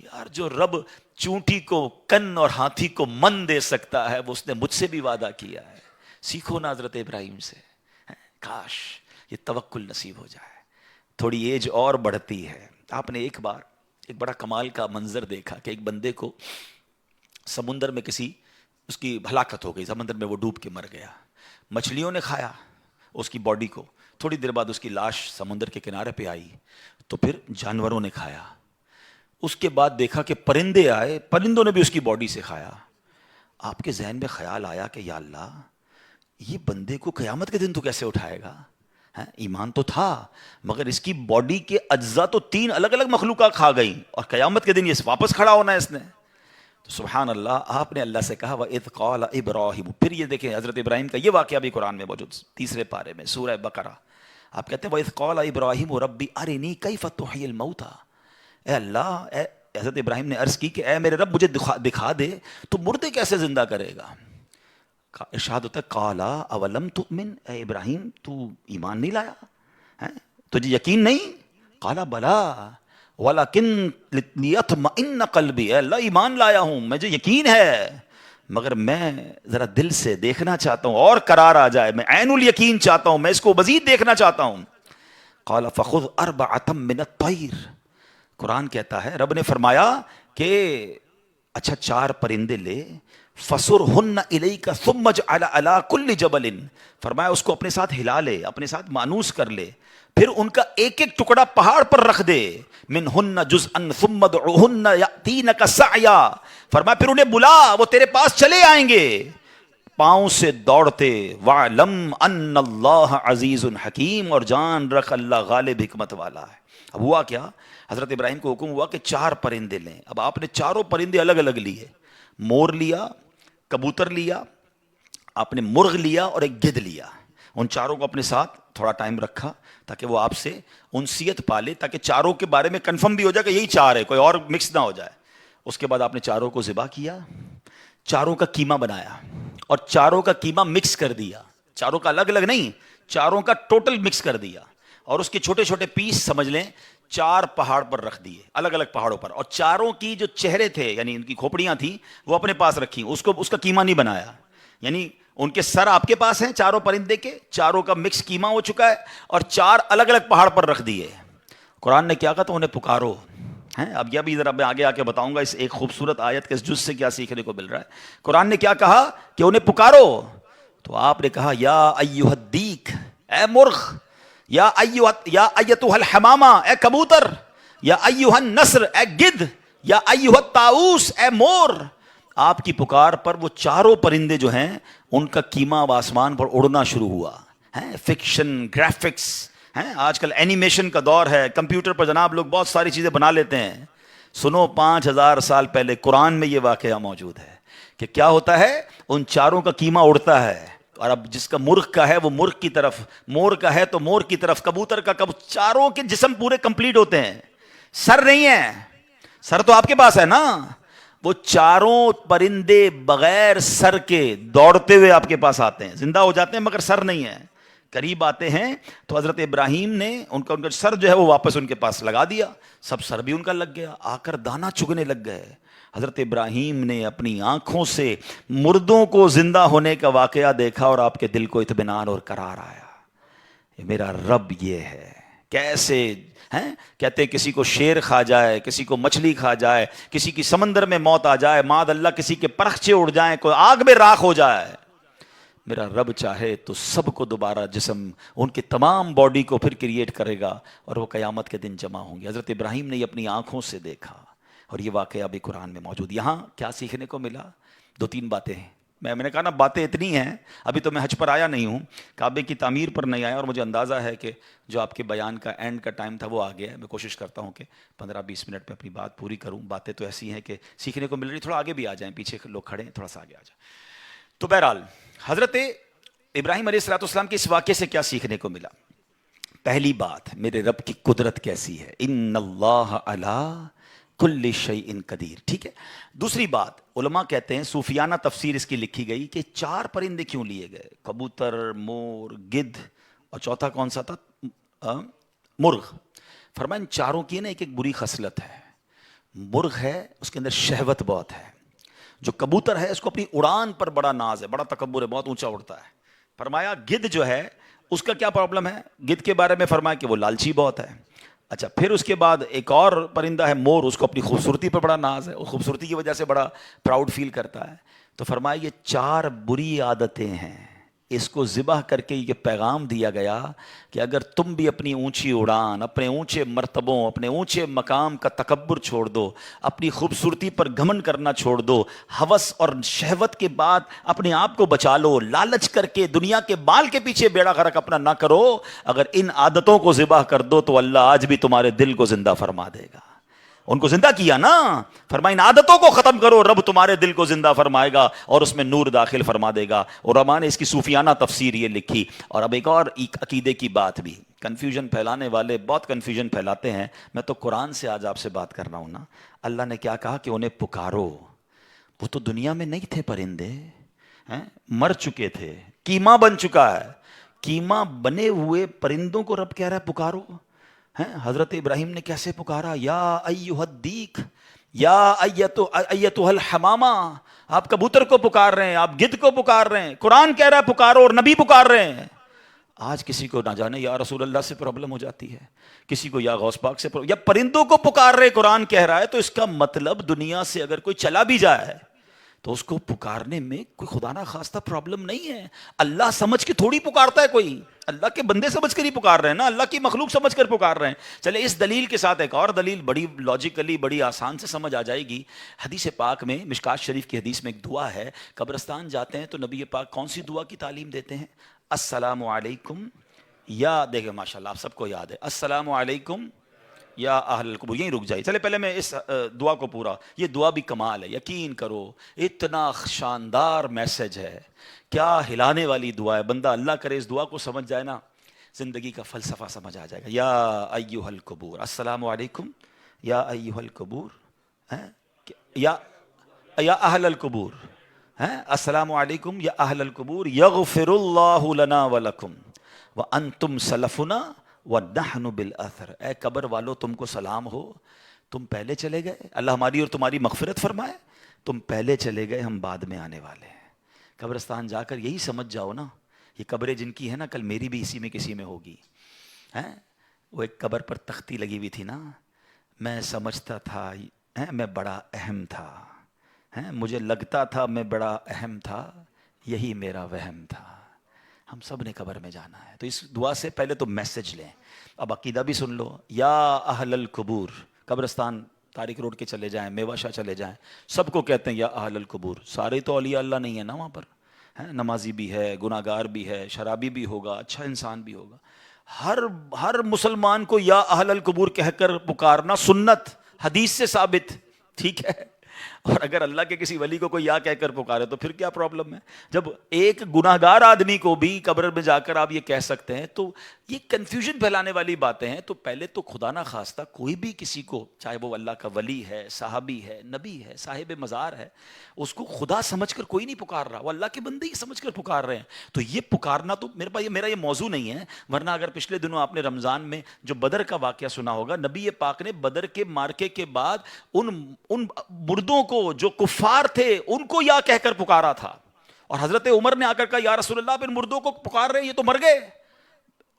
یار جو رب چونٹی کو کن اور ہاتھی کو من دے سکتا ہے, وہ اس نے مجھ سے بھی وعدہ کیا ہے. سیکھو نا حضرت ابراہیم سے. کاش یہ توکل نصیب ہو جائے. تھوڑی ایج اور بڑھتی ہے. آپ نے ایک بار ایک بڑا کمال کا منظر دیکھا کہ ایک بندے کو سمندر میں اس کی ہلاکت ہو گئی, سمندر میں وہ ڈوب کے مر گیا. مچھلیوں نے کھایا اس کی باڈی کو, تھوڑی دیر بعد اس کی لاش سمندر کے کنارے پہ آئی, تو پھر جانوروں نے کھایا. اس کے بعد دیکھا کہ پرندے آئے, پرندوں نے بھی اس کی باڈی سے کھایا. آپ کے ذہن میں خیال آیا کہ یا اللہ, یہ بندے کو قیامت کے دن تو کیسے اٹھائے گا؟ ایمان تو تھا, مگر اس کی باڈی کے اجزاء تو 3 الگ الگ مخلوقات کھا گئیں, اور قیامت کے دن یہ واپس کھڑا ہونا ہے اس نے. تو سبحان اللہ, آپ نے اللہ سے کہا وَإِذْ قَالَ إِبْرَاهِيمُ. پھر یہ دیکھیں حضرت ابراہیم کا یہ واقعہ بھی قرآن میں موجود, 3 پارے میں سورہ بقرہ. آپ کہتے ہیں وَإِذْ قَالَ إِبْرَاهِيمُ رَبِّ أَرِنِي كَيْفَ تُحْيِي الْمَوْتَى. اے اللہ, حضرت ابراہیم نے عرض کی کہ اے میرے رب مجھے دکھا دے تو مردے کیسے زندہ کرے گا. ارشاد ہوتا ہے قَالَ أَوَلَمْ تُؤْمِنْ. اے ابراہیم تو ایمان نہیں لایا, تجھے یقین نہیں؟ قَالَ بَلَا وَلَكِنْ لِيَطْمَئِنَّ قَلْبِي. اے اللہ ایمان لایا ہوں, مجھے یقین ہے, مگر میں ذرا دل سے دیکھنا چاہتا ہوں اور قرار آ جائے, میں عین الیقین چاہتا ہوں, میں اس کو مزید دیکھنا چاہتا ہوں. قَالَ فَخُذْ أَرْبَعَةً مِّنَ الطَّيْرِ. قرآن کہتا ہے رب نے فرمایا کہ اچھا 4 پرندے لے, فَصُرْهُنَّ إِلَيْكَ ثُمَّ اجْعَلْ عَلَىٰ كُلِّ جَبَلٍ. فرمایا اس کو اپنے ساتھ ہلا لے, اپنے ساتھ مانوس کر لے, پھر ان کا ایک ایک ٹکڑا پہاڑ پر رکھ دے. مِنْهُنَّ جُزْءًا ثُمَّ ادْعُهُنَّ يَأْتِينَكَ سَعْيًا. فرمایا پھر انہیں بلا, وہ تیرے پاس چلے آئیں گے پاؤں سے دوڑتے. وَعْلَمْ أَنَّ اللَّهَ عَزِيزٌ حَكِيمٌ. اور جان رکھ اللہ غالب حکمت والا ہے. اب ہوا کیا, حضرت ابراہیم کو حکم ہوا کہ 4 پرندے لیں. اب آپ نے چاروں پرندے الگ الگ لیے, مور لیا, کبوتر لیا, آپ نے مرغ لیا اور ایک گدھ لیا. ان چاروں کو اپنے ساتھ تھوڑا ٹائم رکھا تاکہ وہ آپ سے انسیت پالے, تاکہ چاروں کے بارے میں کنفرم بھی ہو جائے کہ یہی 4 ہے, کوئی اور مکس نہ ہو جائے. اس کے بعد آپ نے چاروں کو ذبح کیا, چاروں کا قیمہ بنایا اور چاروں کا قیمہ مکس کر دیا. چاروں کا الگ الگ نہیں, چاروں کا ٹوٹل مکس کر دیا, اور اس کے چھوٹے چھوٹے پیس سمجھ لیں 4 پہاڑ پر رکھ دیے, الگ الگ پہاڑوں پر. اور چاروں کی جو چہرے تھے یعنی ان کی کھوپڑیاں تھیں وہ اپنے پاس رکھی, اس کا قیمہ نہیں بنایا. یعنی ان کے سر آپ کے پاس ہیں چاروں پرندے کے, چاروں کا مکس قیمہ ہو چکا ہے, اور 4 الگ الگ پہاڑ پر رکھ دیے. قرآن نے کیا کہا, تو انہیں پکارو. اب یہ بھی ذرا میں آگے آ کے بتاؤں گا اس ایک خوبصورت آیت کے اس جز سے کیا سیکھنے کو مل رہا ہے. قرآن نے کیا کہا کہ انہیں پکارو, تو آپ نے کہا یا ایھا الدیک, اے مرغ, یا ایتھا الحمامہ, اے کبوتر, یا ایھا النسر, اے گدھ, یا ایھا الطاؤس, اے مور. آپ کی پکار پر وہ چاروں پرندے جو ہیں ان کا قیمہ اب آسمان پر اڑنا شروع ہوا. فکشن, گرافکس, آج کل اینیمیشن کا دور ہے, کمپیوٹر پر جناب لوگ بہت ساری چیزیں بنا لیتے ہیں. سنو 5000 سال پہلے قرآن میں یہ واقعہ موجود ہے کہ کیا ہوتا ہے, ان چاروں کا قیمہ اڑتا ہے, اور اب جس کا مرغ کا ہے وہ مرغ کی طرف, مور کا ہے تو مور کی طرف, کبوتر کا چاروں کے جسم پورے کمپلیٹ ہوتے ہیں. سر نہیں ہے, سر تو آپ کے پاس ہے نا. وہ چاروں پرندے بغیر سر کے دوڑتے ہوئے آپ کے پاس آتے ہیں, زندہ ہو جاتے ہیں مگر سر نہیں ہے. قریب آتے ہیں تو حضرت ابراہیم نے ان کا سر جو ہے وہ واپس ان کے پاس لگا دیا, سب سر بھی ان کا لگ گیا, آ کر دانا چگنے لگ گئے. حضرت ابراہیم نے اپنی آنکھوں سے مردوں کو زندہ ہونے کا واقعہ دیکھا اور آپ کے دل کو اطمینان اور قرار آیا. میرا رب یہ ہے. کیسے ہیں کہتے ہیں کسی کو شیر کھا جائے, کسی کو مچھلی کھا جائے, کسی کی سمندر میں موت آ جائے, معاذ اللہ کسی کے پرخچے اڑ جائیں, کوئی آگ میں راکھ ہو جائے, میرا رب چاہے تو سب کو دوبارہ جسم ان کی تمام باڈی کو پھر کریٹ کرے گا اور وہ قیامت کے دن جمع ہوں گے. حضرت ابراہیم نے یہ اپنی آنکھوں سے دیکھا اور یہ واقعہ بھی قرآن میں موجود. یہاں کیا سیکھنے کو ملا؟ 2-3 باتیں ہیں. میں نے کہا نا باتیں اتنی ہیں. ابھی تو میں حج پر آیا نہیں ہوں, کعبے کی تعمیر پر نہیں آیا, اور مجھے اندازہ ہے کہ جو آپ کے بیان کا اینڈ کا ٹائم تھا وہ آ گیا ہے. میں کوشش کرتا ہوں کہ 15-20 منٹ میں اپنی بات پوری کروں. باتیں تو ایسی ہیں کہ سیکھنے کو مل رہی. تھوڑا آگے بھی آ جائیں, پیچھے لوگ کھڑے ہیں, تھوڑا سا آگے آ جائیں. تو بہرحال حضرت ابراہیم علیہ السلام کے اس واقعے سے کیا سیکھنے کو ملا؟ پہلی بات, میرے رب کی قدرت کیسی ہے. ان اللہ علی کل شیء قدیر. ٹھیک ہے. دوسری بات, علماء کہتے ہیں, صوفیانہ تفسیر اس کی لکھی گئی کہ 4 پرندے کیوں لیے گئے؟ کبوتر, مور, گدھ, اور چوتھا کون سا تھا؟ مرغ. فرمایا ان چاروں کی نا ایک بری خصلت ہے. مرغ ہے اس کے اندر شہوت بہت ہے. جو کبوتر ہے اس کو اپنی اڑان پر بڑا ناز ہے, بڑا تکبر ہے, بہت اونچا اڑتا ہے. فرمایا گدھ جو ہے اس کا کیا پرابلم ہے؟ گدھ کے بارے میں فرمایا کہ وہ لالچی بہت ہے. اچھا, پھر اس کے بعد ایک اور پرندہ ہے مور, اس کو اپنی خوبصورتی پر بڑا ناز ہے, اور خوبصورتی کی وجہ سے بڑا پراؤڈ فیل کرتا ہے. تو فرمایا یہ 4 بری عادتیں ہیں. اس کو ذبح کر کے یہ پیغام دیا گیا کہ اگر تم بھی اپنی اونچی اڑان, اپنے اونچے مرتبوں, اپنے اونچے مقام کا تکبر چھوڑ دو, اپنی خوبصورتی پر گھمنڈ کرنا چھوڑ دو, ہوس اور شہوت کے بعد اپنے آپ کو بچا لو, لالچ کر کے دنیا کے بال کے پیچھے بیڑا غرق اپنا نہ کرو, اگر ان عادتوں کو ذبح کر دو تو اللہ آج بھی تمہارے دل کو زندہ فرما دے گا. ان کو زندہ کیا نا, فرمایا ان عادتوں کو ختم کرو, رب تمہارے دل کو زندہ فرمائے گا اور اس میں نور داخل فرما دے گا. علماء نے اس کی صوفیانہ تفسیر یہ لکھی. اور اب ایک اور عقیدے کی بات بھی, کنفیوژن پھیلانے والے بہت کنفیوژن پھیلاتے ہیں. میں تو قرآن سے آج آپ سے بات کر رہا ہوں نا. اللہ نے کیا کہا کہ انہیں پکارو. وہ تو دنیا میں نہیں تھے پرندے, مر چکے تھے, کیما بن چکا ہے. کیما بنے ہوئے پرندوں کو رب کہہ رہا ہے پکارو. حضرت ابراہیم نے کیسے پکارا؟ یا ایھا الدیک, یا ایتھا الحمامہ. آپ کبوتر کو پکار رہے ہیں, آپ گدھ کو پکار رہے ہیں, قرآن کہہ رہا ہے پکارو, اور نبی پکار رہے ہیں. آج کسی کو نہ جانے یا رسول اللہ سے پرابلم ہو جاتی ہے, کسی کو یا غوث پاک سے یا پرندوں کو پکار رہے, قرآن کہہ رہا ہے. تو اس کا مطلب دنیا سے اگر کوئی چلا بھی جائے تو اس کو پکارنے میں کوئی خدا نہ خواستہ پرابلم نہیں ہے. اللہ سمجھ کے تھوڑی پکارتا ہے کوئی, اللہ کے بندے سمجھ کر ہی پکار رہے ہیں نا, اللہ کی مخلوق سمجھ کر پکار رہے ہیں. چلے اس دلیل کے ساتھ ایک اور دلیل بڑی لاجیکلی بڑی آسان سے سمجھ آ جائے گی. حدیث پاک میں, مشکات شریف کی حدیث میں ایک دعا ہے. قبرستان جاتے ہیں تو نبی پاک کون سی دعا کی تعلیم دیتے ہیں؟ السلام علیکم, یا دیکھیں ماشاءاللہ آپ سب کو یاد ہے, السلام علیکم یا اہل القبور. یہیں رک جائیے. چلے پہلے میں اس دعا کو پورا, یہ دعا بھی کمال ہے, یقین کرو اتنا شاندار میسج ہے, کیا ہلانے والی دعا ہے. بندہ اللہ کرے اس دعا کو سمجھ جائے نا, زندگی کا فلسفہ سمجھ آ جائے گا. یا ایھا القبور, السلام علیکم یا ایھا القبور, یا اہل القبور, السلام علیکم یا اہل القبور, یغفر اللہ لنا ولکم وانتم سلفنا وَنَحْنُ بِالْأَثَرِ. اے قبر والو تم کو سلام ہو, تم پہلے چلے گئے, اللہ ہماری اور تمہاری مغفرت فرمائے, تم پہلے چلے گئے, ہم بعد میں آنے والے ہیں. قبرستان جا کر یہی سمجھ جاؤ نا, یہ قبریں جن کی ہے نا, کل میری بھی اسی میں کسی میں ہوگی. وہ ایک قبر پر تختی لگی ہوئی تھی نا, میں سمجھتا تھا میں بڑا اہم تھا, مجھے لگتا تھا میں بڑا اہم تھا, یہی میرا وہم تھا. ہم سب نے قبر میں جانا ہے. تو اس دعا سے پہلے تو میسج لیں. اب عقیدہ بھی سن لو. یا اہل القبور, قبرستان طارق روڈ کے چلے جائیں, میوہ شاہ چلے جائیں, سب کو کہتے ہیں یا اہل القبور. سارے تو اولیاء اللہ نہیں ہیں نا وہاں پر, نمازی بھی ہے, گناہ گار بھی ہے, شرابی بھی ہوگا, اچھا انسان بھی ہوگا. ہر مسلمان کو یا اہل القبور کہہ کر پکارنا سنت, حدیث سے ثابت. ٹھیک ہے. اور اگر اللہ کے کسی ولی کو کوئی یا کہہ کر پکارے تو پھر کیا پرابلم ہے؟ جب ایک گناہ گار آدمی کو بھی قبر میں جا کر آپ یہ کہہ سکتے ہیں, تو یہ کنفیوژن پھیلانے والی باتیں ہیں. تو پہلے تو خدا نہ خواستہ کوئی بھی کسی کو, چاہے وہ اللہ کا ولی ہے, صحابی ہے, نبی ہے, صاحب مزار ہے, اس کو خدا سمجھ کر کوئی نہیں پکار رہا, وہ اللہ کے بندے ہی سمجھ کر پکار رہے ہیں. تو یہ پکارنا تو میرا یہ موضوع نہیں ہے. ورنہ اگر پچھلے دنوں آپ نے رمضان میں جو بدر کا واقعہ سنا ہوگا, نبی پاک نے بدر کے مارکے کے بعد ان مردوں کو جو کفار تھے ان کو یا کہہ کر پکارا تھا. اور حضرت عمر نے آ کر کہا یا رسول اللہ, ان مردوں کو پکار رہے ہیں, یہ تو مر گئے.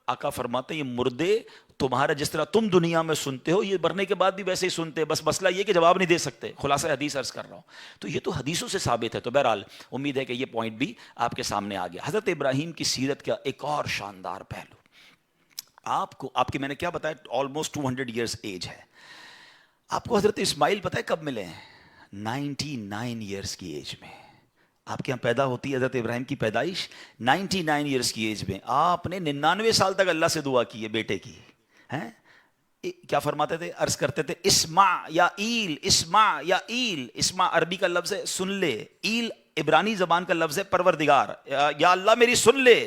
آقا فرماتے ہیں یہ مردے تمہارا جس طرح تم دنیا میں سنتے ہو یہ مرنے کے بعد بھی ویسے ہی سنتے ہیں، بس مسئلہ یہ کہ جواب نہیں دے سکتے. خلاصہ حدیث عرض کر رہا ہوں. تو یہ تو حدیثوں سے ثابت ہے. تو بہرحال امید ہے کہ یہ پوائنٹ بھی آپ کے سامنے آ گیا. حضرت ابراہیم کی سیرت کا ایک اور شاندار پہلو آپ کی میں نے کیا بتایا، آلموسٹ 200 ایئرز ایج ہے. آپ کو حضرت اسماعیل پتہ ہے کب ملے ہیں؟ 99 ایئرز کی ایج میں. آپ کے یہاں پیدا ہوتی ہے حضرت ابراہیم کی پیدائش 99 ایئرز کی ایج میں. آپ نے 99 سال تک اللہ سے دعا کی ہے بیٹے کی. ہیں کیا فرماتے تھے، عرض کرتے تھے اسمع یا ایل، اسمع یا ایل. اسمع عربی کا لفظ ہے سن لے، ایل عبرانی زبان کا لفظ ہے پروردگار، یا اللہ میری سن لے.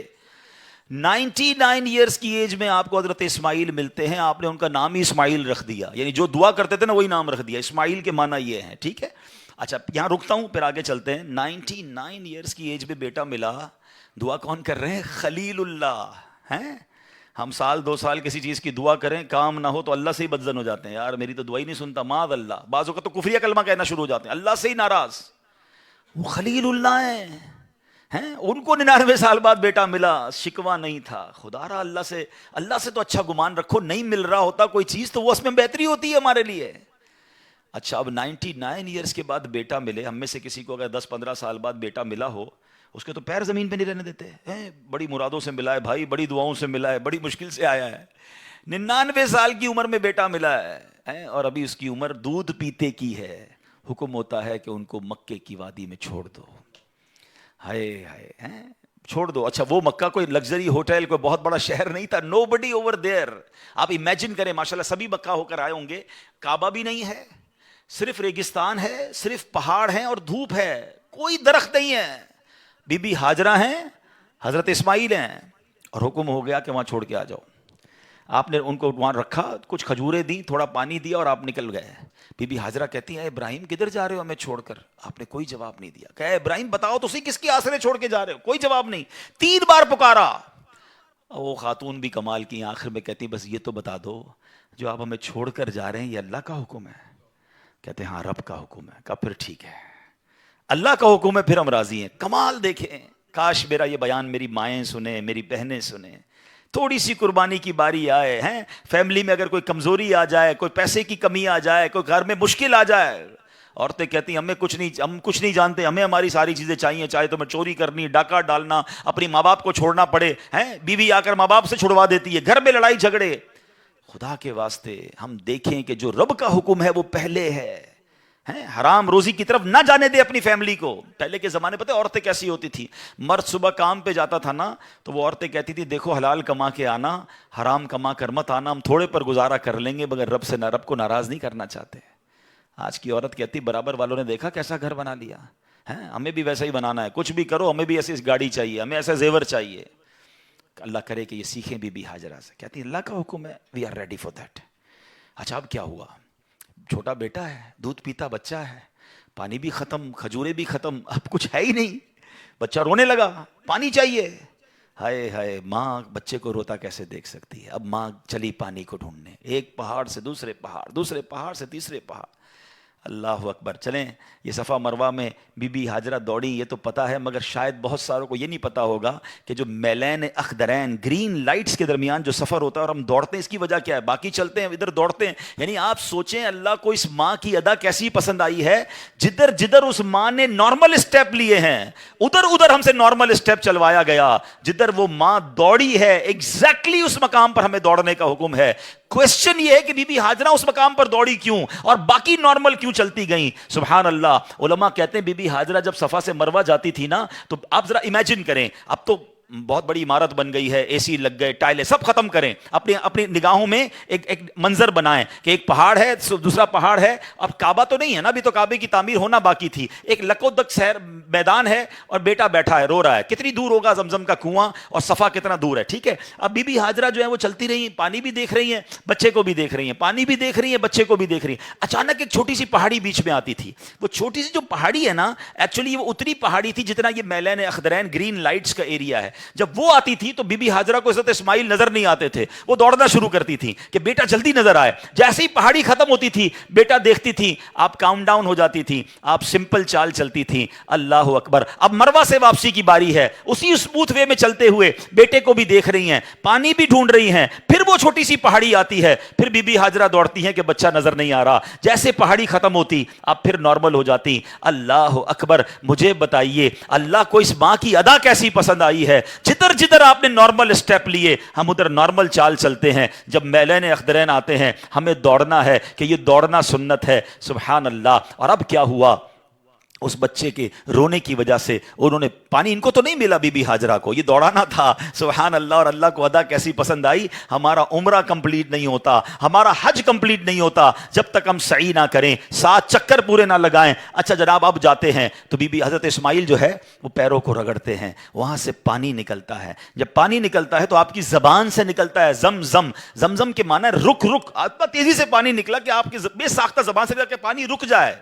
99 ایئرز کی ایج میں آپ کو حضرت اسماعیل ملتے ہیں. آپ نے ان کا نام ہی اسماعیل رکھ دیا، یعنی جو دعا کرتے تھے نا وہی نام رکھ دیا. اسماعیل کے معنی یہ ہیں. ٹھیک ہے، اچھا یہاں رکتا ہوں پھر آگے چلتے ہیں. 99 ایئرز کی ایج میں بیٹا ملا. دعا کون کر رہے ہیں؟ خلیل اللہ. ہیں ہم سال 2 سال کسی چیز کی دعا کریں کام نہ ہو تو اللہ سے ہی بدزن ہو جاتے ہیں، یار میری تو دعا ہی نہیں سنتا معاذ اللہ. بعضوں کا تو کفریہ کلمہ کہنا شروع ہو جاتے ہیں، اللہ سے ہی ناراض. وہ خلیل اللہ ہیں. ان کو 99 سال بعد بیٹا ملا، شکوہ نہیں تھا. خدا را اللہ سے تو اچھا گمان رکھو. نہیں مل رہا ہوتا کوئی چیز تو وہ اس میں بہتری ہوتی ہے ہمارے لیے. اچھا اب 99 ایئرز کے بعد بیٹا ملے. ہم میں سے کسی کو اگر 10-15 سال بعد بیٹا ملا ہو اس کے تو پیر زمین پہ نہیں رہنے دیتے ہیں. بڑی مرادوں سے ملا ہے بھائی، بڑی دعاؤں سے ملا ہے، بڑی مشکل سے آیا ہے. 99 سال کی عمر میں بیٹا ملا ہے اور ابھی اس کی عمر دودھ پیتے کی ہے. حکم ہوتا ہے کہ ان کو مکے کی وادی میں چھوڑ دو. ہائے ہائے چھوڑ دو. اچھا وہ مکہ کوئی لگژری ہوٹل کوئی بہت بڑا شہر نہیں تھا. نو بڈی اوور دیئر. آپ امیجن کریں ماشاءاللہ سبھی مکہ ہو کر آئے ہوں گے. کعبہ بھی نہیں ہے، صرف ریگستان ہے، صرف پہاڑ ہیں اور دھوپ ہے، کوئی درخت نہیں ہے. بی بی ہاجرہ ہیں، حضرت اسماعیل ہیں اور حکم ہو گیا کہ وہاں چھوڑ کے آ جاؤ. آپ نے ان کو وہاں رکھا، کچھ کھجوریں دی، تھوڑا پانی دیا اور آپ نکل گئے. بی بی ہاجرہ کہتی ہیں اے ابراہیم کدھر جا رہے ہو ہمیں چھوڑ کر؟ آپ نے کوئی جواب نہیں دیا. کہا ابراہیم بتاؤ تو صحیح کس کی آسرے چھوڑ کے جا رہے ہو؟ کوئی جواب نہیں. 3 بار پکارا. وہ خاتون بھی کمال کی، آخر میں کہتی بس یہ تو بتا دو جو آپ ہمیں چھوڑ کر جا رہے ہیں یہ اللہ کا حکم ہے؟ کہتے ہیں ہاں رب کا حکم ہے. کہا پھر ٹھیک ہے، اللہ کا حکم ہے پھر ہم راضی ہیں. کمال دیکھیں، کاش میرا یہ بیان میری مائیں سنیں، میری بہنیں سنیں. تھوڑی سی قربانی کی باری آئے ہیں، فیملی میں اگر کوئی کمزوری آ جائے، کوئی پیسے کی کمی آ جائے، کوئی گھر میں مشکل آ جائے، عورتیں کہتی ہیں ہم کچھ نہیں جانتے، ہمیں ہماری ساری چیزیں چاہیے، چاہے تو میں چوری کرنی، ڈاکہ ڈالنا، اپنی ماں باپ کو چھوڑنا پڑے. بیوی آ کر ماں باپ سے چھڑوا دیتی ہے، گھر میں لڑائی جھگڑے. خدا کے واسطے ہم دیکھیں کہ جو رب کا حکم ہے وہ پہلے ہے. حرام روزی کی طرف نہ جانے دے اپنی فیملی کو. پہلے کے زمانے پتہ عورتیں کیسی ہوتی تھی؟ مرد صبح کام پہ جاتا تھا نا تو وہ عورتیں کہتی تھی دیکھو حلال کما کے آنا، حرام کما کر مت آنا، ہم تھوڑے پر گزارا کر لیں گے مگر رب کو ناراض نہیں کرنا چاہتے. آج کی عورت کہتی برابر والوں نے دیکھا کیسا گھر بنا لیا، ہمیں بھی ویسا ہی بنانا ہے، کچھ بھی کرو ہمیں بھی ایسی گاڑی چاہیے، ہمیں ایسا زیور چاہیے. اللہ کرے کہ یہ سیکھیں بی بی ہاجرہ سے. کہتی اللہ کا حکم ہے، we are ready for that. اچھا اب کیا ہوا؟ چھوٹا بیٹا ہے، دودھ پیتا بچہ ہے، پانی بھی ختم، کھجورے بھی ختم، اب کچھ ہے ہی نہیں. بچہ رونے لگا، پانی چاہیے. ہائے ہائے، ماں بچے کو روتا کیسے دیکھ سکتی ہے؟ اب ماں چلی پانی کو ڈھونڈنے، ایک پہاڑ سے دوسرے پہاڑ، دوسرے پہاڑ سے تیسرے پہاڑ. اللہ اکبر. چلیں یہ صفا مروہ میں بی بی ہاجرہ دوڑی یہ تو پتہ ہے، مگر شاید بہت ساروں کو یہ نہیں پتہ ہوگا کہ جو میلین اخضرین گرین لائٹس کے درمیان جو سفر ہوتا ہے اور ہم دوڑتے ہیں اس کی وجہ کیا ہے؟ باقی چلتے ہیں ادھر دوڑتے ہیں. یعنی آپ سوچیں اللہ کو اس ماں کی ادا کیسی پسند آئی ہے، جدھر جدھر اس ماں نے نارمل اسٹیپ لیے ہیں ادھر ادھر ہم سے نارمل اسٹیپ چلوایا گیا. جدھر وہ ماں دوڑی ہے ایگزیکٹلی اس مقام پر ہمیں دوڑنے کا حکم ہے. کوشچن یہ ہے کہ بی بی ہاجرہ اس مقام پر دوڑی کیوں اور باقی نارمل کیوں چلتی گئیں؟ سبحان اللہ. علماء کہتے ہیں بی بی ہاجرہ جب صفا سے مروہ جاتی تھی نا تو آپ ذرا امیجن کریں، اب تو بہت بڑی عمارت بن گئی ہے، اے سی لگ گئے، ٹائلیں سب ختم کریں، اپنی نگاہوں میں ایک منظر بنائیں کہ ایک پہاڑ ہے دوسرا پہاڑ ہے. اب کعبہ تو نہیں ہے نا، ابھی تو کعبے کی تعمیر ہونا باقی تھی. ایک لکودک شہر میدان ہے اور بیٹا بیٹھا ہے رو رہا ہے. کتنی دور ہوگا زمزم کا کنواں اور صفا کتنا دور ہے؟ ٹھیک ہے. اب بی بی ہاجرہ جو ہے وہ چلتی رہی ہیں، پانی بھی دیکھ رہی ہیں، بچے کو بھی دیکھ رہی ہیں، پانی بھی دیکھ رہی ہیں، بچے کو بھی دیکھ رہی ہیں. اچانک ایک چھوٹی سی پہاڑی بیچ میں آتی تھی. وہ چھوٹی سی جو پہاڑی ہے نا ایکچولی وہ اتنی پہاڑی تھی جتنا یہ میلین اخضرین گرین لائٹس کا ایریا ہے. جب وہ آتی تھی تو بی بی ہاجرہ کو حضرت اسماعیل نظر نہیں آتے تھے، وہ دوڑنا شروع کرتی تھی کہ بیٹا جلدی نظر آئے. جیسے ہی پہاڑی ختم ہوتی تھی بیٹا دیکھتی تھی، آپ کاؤنٹ ڈاؤن ہو جاتی تھی، آپ سمپل چال چلتی تھی. اللہ اکبر. اب مروہ سے واپسی کی باری ہے، اسی اسموتھ وے میں چلتے ہوئے بیٹے کو بھی دیکھ رہی ہیں، پانی بھی ڈھونڈ رہی ہیں. پھر وہ چھوٹی سی پہاڑی آتی ہے، پھر بی بی ہاجرہ دوڑتی ہیں کہ بچہ نظر نہیں آ رہا. جیسے پہاڑی ختم ہوتی اب پھر نارمل ہو جاتی. اللہ اکبر. مجھے بتائیے اللہ کو اس ماں کی ادا کیسی پسند آئی ہے. جدھر جدھر آپ نے نارمل اسٹیپ لیے ہم ادھر نارمل چال چلتے ہیں. جب میلین اخدرین آتے ہیں ہمیں دوڑنا ہے کہ یہ دوڑنا سنت ہے. سبحان اللہ. اور اب کیا ہوا، اس بچے کے رونے کی وجہ سے انہوں نے پانی، ان کو تو نہیں ملا بی بی ہاجرہ کو، یہ دوڑانا تھا. سبحان اللہ. اور اللہ کو ادا کیسی پسند آئی. ہمارا عمرہ کمپلیٹ نہیں ہوتا، ہمارا حج کمپلیٹ نہیں ہوتا جب تک ہم سعی نہ کریں، 7 چکر پورے نہ لگائیں. اچھا جناب اب جاتے ہیں تو بی بی حضرت اسماعیل جو ہے وہ پیروں کو رگڑتے ہیں، وہاں سے پانی نکلتا ہے. جب پانی نکلتا ہے تو آپ کی زبان سے نکلتا ہے زمزم. زمزم کے معنی ہے رک رک. اتنا تیزی سے پانی نکلا کہ آپ کی بے ساختہ زبان سے کہ پانی رک جائے.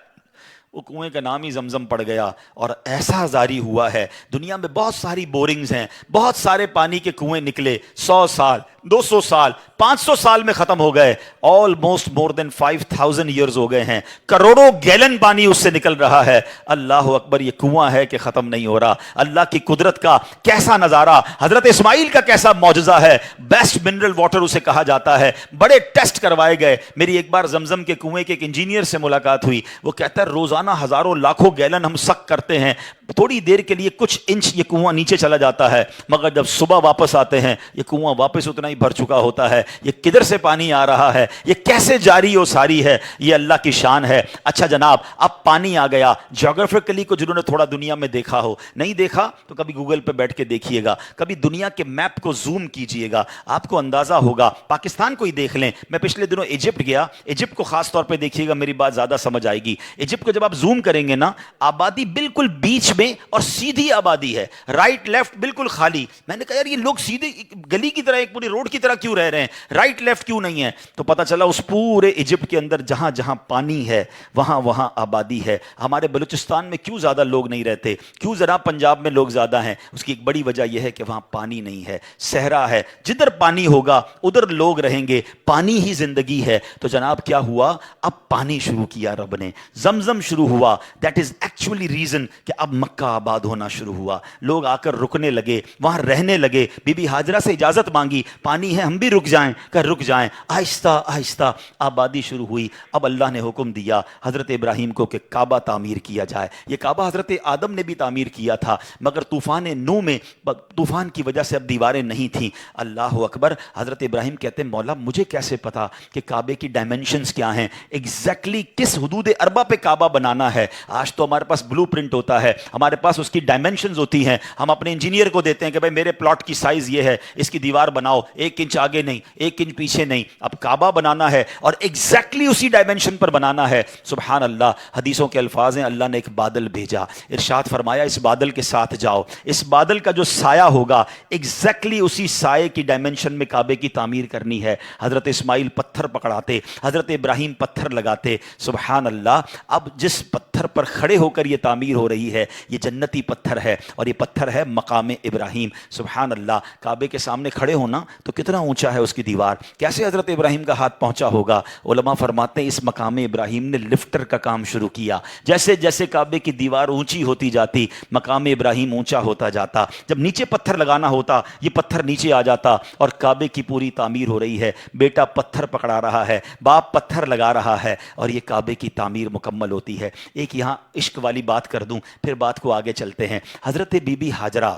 وہ کنویں کا نام ہی زمزم پڑ گیا. اور ایسا جاری ہوا ہے، دنیا میں بہت ساری بورنگز ہیں، بہت سارے پانی کے کنویں نکلے، 100 سال 200 سال 500 سال میں ختم ہو گئے. آلموسٹ مور دین 5000 ایئرز ہو گئے ہیں. کروڑوں گیلن پانی اس سے نکل رہا ہے. اللہ اکبر. یہ کنواں ہے کہ ختم نہیں ہو رہا. اللہ کی قدرت کا کیسا نظارہ، حضرت اسماعیل کا کیسا معجزہ ہے. بیسٹ منرل واٹر اسے کہا جاتا ہے. بڑے ٹیسٹ کروائے گئے. میری ایک بار زمزم کے کنویں کے ایک انجینئر سے ملاقات ہوئی. وہ کہتا ہے روزانہ ہزاروں لاکھوں گیلن ہم سک کرتے ہیں، تھوڑی دیر کے لیے کچھ انچ یہ کنواں نیچے چلا جاتا ہے، مگر جب صبح واپس آتے ہیں یہ کنواں واپس اتنا ہی بھر چکا ہوتا ہے. یہ کدھر سے پانی آ رہا ہے، یہ کیسے جاری و ساری ہے، یہ اللہ کی شان ہے. اچھا جناب اب پانی آ گیا. جیوگرافیکلی کو جنہوں نے تھوڑا دنیا میں دیکھا ہو، نہیں دیکھا تو کبھی گوگل پہ بیٹھ کے دیکھیے گا، کبھی دنیا کے میپ کو زوم کیجئے گا، آپ کو اندازہ ہوگا. پاکستان کو ہی دیکھ لیں. میں پچھلے دنوں ایجپٹ گیا. ایجپٹ کو خاص طور پہ دیکھیے گا، میری بات زیادہ سمجھ آئے گی. ایجپٹ کو جب آپ زوم کریں گے نا، آبادی بالکل بیچ میں اور سیدھی آبادی ہے، رائٹ لیفٹ بالکل خالی. میں نے کہا یار یہ لوگ سیدھے گلی کی طرح، ایک پوری روڈ کی طرح کیوں رہ رہے ہیں، رائٹ لیفٹ کیوں نہیں ہے؟ تو پتہ چلا اس پورے ایجپٹ کے اندر جہاں جہاں پانی ہے وہاں وہاں آبادی ہے. ہمارے بلوچستان میں کیوں زیادہ لوگ نہیں رہتے، کیوں ذرا پنجاب میں لوگ زیادہ ہیں؟ اس کی ایک بڑی وجہ یہ ہے کہ وہاں پانی نہیں ہے، صحرا ہے. جدھر پانی ہوگا ادھر لوگ رہیں گے، پانی ہی زندگی ہے. تو جناب کیا ہوا، اب پانی شروع کیا رب نے، زمزم شروع ہوا. دیٹ از ایکچولی ریزن کہ اب مکہ آباد ہونا شروع ہوا. لوگ آ کر رکنے لگے، وہاں رہنے لگے. بی بی ہاجرہ سے اجازت مانگی، پانی ہے ہم بھی رک جائیں، کہ رک جائیں. آہستہ آہستہ آبادی شروع ہوئی. اب اللہ نے حکم دیا حضرت ابراہیم کو کہ کعبہ تعمیر کیا جائے. یہ کعبہ حضرت آدم نے بھی تعمیر کیا تھا، مگر طوفان نوح میں طوفان کی وجہ سے اب دیواریں نہیں تھیں. اللہ اکبر. حضرت ابراہیم کہتے ہیں مولا مجھے کیسے پتا کہ کعبے کی ڈائمنشنز کیا ہیں، ایگزیکٹلی کس حدود اربع پہ کعبہ بنانا ہے. آج تو ہمارے پاس بلو پرنٹ ہوتا ہے، ہمارے پاس اس کی ڈائمنشنز ہوتی ہیں. ہم اپنے انجینئر کو دیتے ہیں کہ بھائی میرے پلاٹ کی سائز یہ ہے، اس کی دیوار بناؤ 1 انچ آگے نہیں 1 انچ پیچھے نہیں. اب کعبہ بنانا ہے اور ایگزیکٹلی اسی ڈائمنشن پر بنانا ہے. سبحان اللہ. حدیثوں کے الفاظ ہیں اللہ نے ایک بادل بھیجا، ارشاد فرمایا اس بادل کے ساتھ جاؤ، اس بادل کا جو سایہ ہوگا ایگزیکٹلی اسی سائے کی ڈائمنشن میں کعبے کی تعمیر کرنی ہے. حضرت اسماعیل پتھر پکڑاتے، حضرت ابراہیم پتھر لگاتے. سبحان اللہ. اب جس پتھر پر کھڑے ہو کر یہ تعمیر ہو رہی ہے یہ جنتی پتھر ہے، اور یہ پتھر ہے مقام ابراہیم. سبحان اللہ. کعبے کے سامنے کھڑے ہونا تو کتنا اونچا ہے اس کی دیوار، کیسے حضرت ابراہیم کا ہاتھ پہنچا ہوگا؟ علماء فرماتے ہیں اس مقام ابراہیم نے لفٹر کا کام شروع کیا. جیسے جیسے کعبے کی دیوار اونچی ہوتی جاتی مقام ابراہیم اونچا ہوتا جاتا. جب نیچے پتھر لگانا ہوتا یہ پتھر نیچے آ جاتا اور کعبے کی پوری تعمیر ہو رہی ہے. بیٹا پتھر پکڑا رہا ہے، باپ پتھر لگا رہا ہے اور یہ کعبے کی تعمیر مکمل ہوتی ہے. ایک یہاں عشق والی بات کر دوں پھر بات کو آگے چلتے ہیں. حضرت بی بی ہاجرہ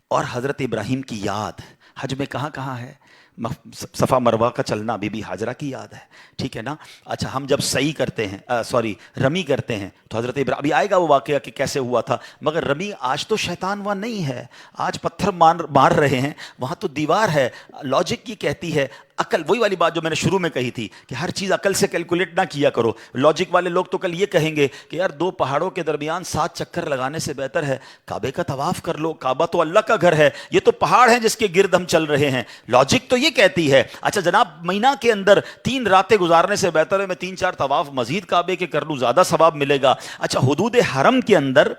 اور حضرت ابراہیم کی یاد حج میں کہاں کہاں ہے؟ صفا مروہ کا چلنا بی بی ہاجرہ کی یاد ہے، ٹھیک ہے نا. اچھا ہم جب سعی کرتے ہیں رمی کرتے ہیں تو حضرت ابراہیم، ابھی آئے گا وہ واقعہ کہ کیسے ہوا تھا، مگر رمی آج تو شیطان وہاں نہیں ہے، آج پتھر مار رہے ہیں، وہاں تو دیوار ہے. لاجک یہ کہتی ہے، عقل، وہی والی بات جو میں نے شروع میں کہی تھی کہ ہر چیز عقل سے کیلکولیٹ نہ کیا کرو. لاجک والے لوگ تو کل یہ کہیں گے کہ یار 2 پہاڑوں کے درمیان 7 چکر لگانے سے بہتر ہے کعبے کا طواف کر لو، کعبہ تو اللہ کا گھر ہے، یہ تو پہاڑ ہیں جس کے گرد ہم چل رہے ہیں. لاجک تو یہ کہتی ہے. اچھا جناب مہینہ کے اندر 3 راتیں گزارنے سے بہتر ہے میں 3-4 طواف مزید کعبے کے کر لوں، زیادہ ثواب ملے گا. اچھا حدود حرم کے اندر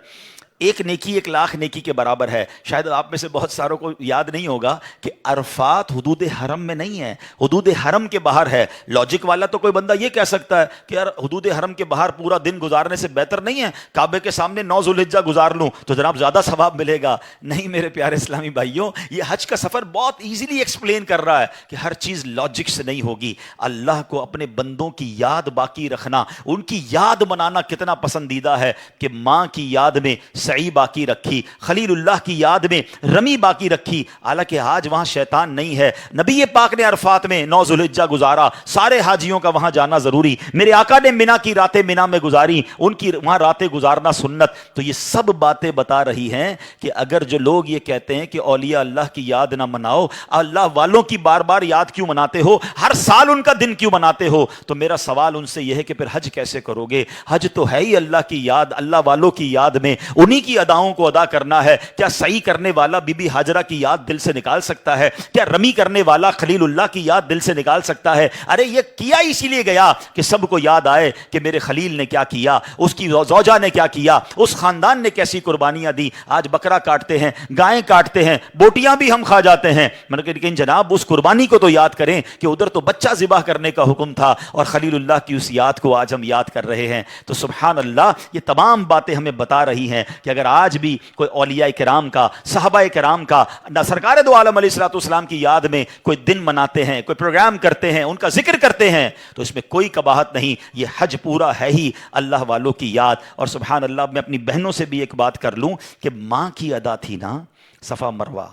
ایک نیکی 1,00,000 نیکی کے برابر ہے. شاید آپ میں سے بہت ساروں کو یاد نہیں ہوگا کہ عرفات حدود حرم میں نہیں ہے, حدود حرم کے باہر ہے. لاجک والا تو کوئی بندہ یہ کہہ سکتا ہے کہ یار حدود حرم کے باہر پورا دن گزارنے سے بہتر نہیں ہے کعبے کے سامنے 9 ذوالحجہ گزار لوں تو جناب زیادہ ثواب ملے گا. نہیں میرے پیارے اسلامی بھائیوں, یہ حج کا سفر بہت ایزیلی ایکسپلین کر رہا ہے کہ ہر چیز لاجک سے نہیں ہوگی. اللہ کو اپنے بندوں کی یاد باقی رکھنا, ان کی یاد منانا کتنا پسندیدہ ہے کہ ماں کی یاد میں سعی باقی رکھی, خلیل اللہ کی یاد میں رمی باقی رکھی. حالانکہ آج وہاں شیطان نہیں ہے. نبی پاک نے عرفات میں 9 ذوالحجہ گزارا, سارے حاجیوں کا وہاں جانا ضروری. میرے آقا نے مینا کی راتیں مینا میں گزاری, ان کی وہاں راتیں گزارنا سنت. تو یہ سب باتیں بتا رہی ہیں کہ اگر جو لوگ یہ کہتے ہیں کہ اولیاء اللہ کی یاد نہ مناؤ, اللہ والوں کی بار بار یاد کیوں مناتے ہو, ہر سال ان کا دن کیوں مناتے ہو, تو میرا سوال ان سے یہ ہے کہ پھر حج کیسے کرو گے؟ حج تو ہے ہی اللہ کی یاد, اللہ والوں کی یاد میں انہی کی اداؤں کو ادا کرنا ہے. کیا سعی کرنے والا بی بی ہاجرہ کی یاد دل سے نکال سکتا ہے؟ کیا رمی کرنے والا خلیل اللہ کی یاد دل سے نکال سکتا ہے؟ ارے یہ کیا اسی لیے گیا کہ سب کو یاد آئے کہ میرے خلیل نے کیا کیا, اس کی زوجہ نے کیا کیا, اس خاندان نے کیسی قربانیاں دی. آج بکرا کاٹتے ہیں, گائیں کاٹتے ہیں, بوٹیاں بھی ہم کھا جاتے ہیں, لیکن جناب اس قربانی کو تو یاد کریں کہ ادھر تو بچہ ذبح کرنے کا حکم تھا اور خلیل اللہ کی اس یاد کو آج ہم یاد کر رہے ہیں. تو سبحان اللہ, یہ تمام باتیں ہمیں بتا رہی ہیں کہ اگر آج بھی کوئی اولیاء کرام کا, صحابہ کرام کا, سرکار دو عالم علیہ الصلوۃ والسلام کی یاد میں کوئی دن مناتے ہیں, کوئی پروگرام کرتے ہیں, ان کا ذکر کرتے ہیں, تو اس میں کوئی قباحت نہیں. یہ حج پورا ہے ہی اللہ والوں کی یاد. اور سبحان اللہ, میں اپنی بہنوں سے بھی ایک بات کر لوں کہ ماں کی ادا تھی نا صفا مروہ,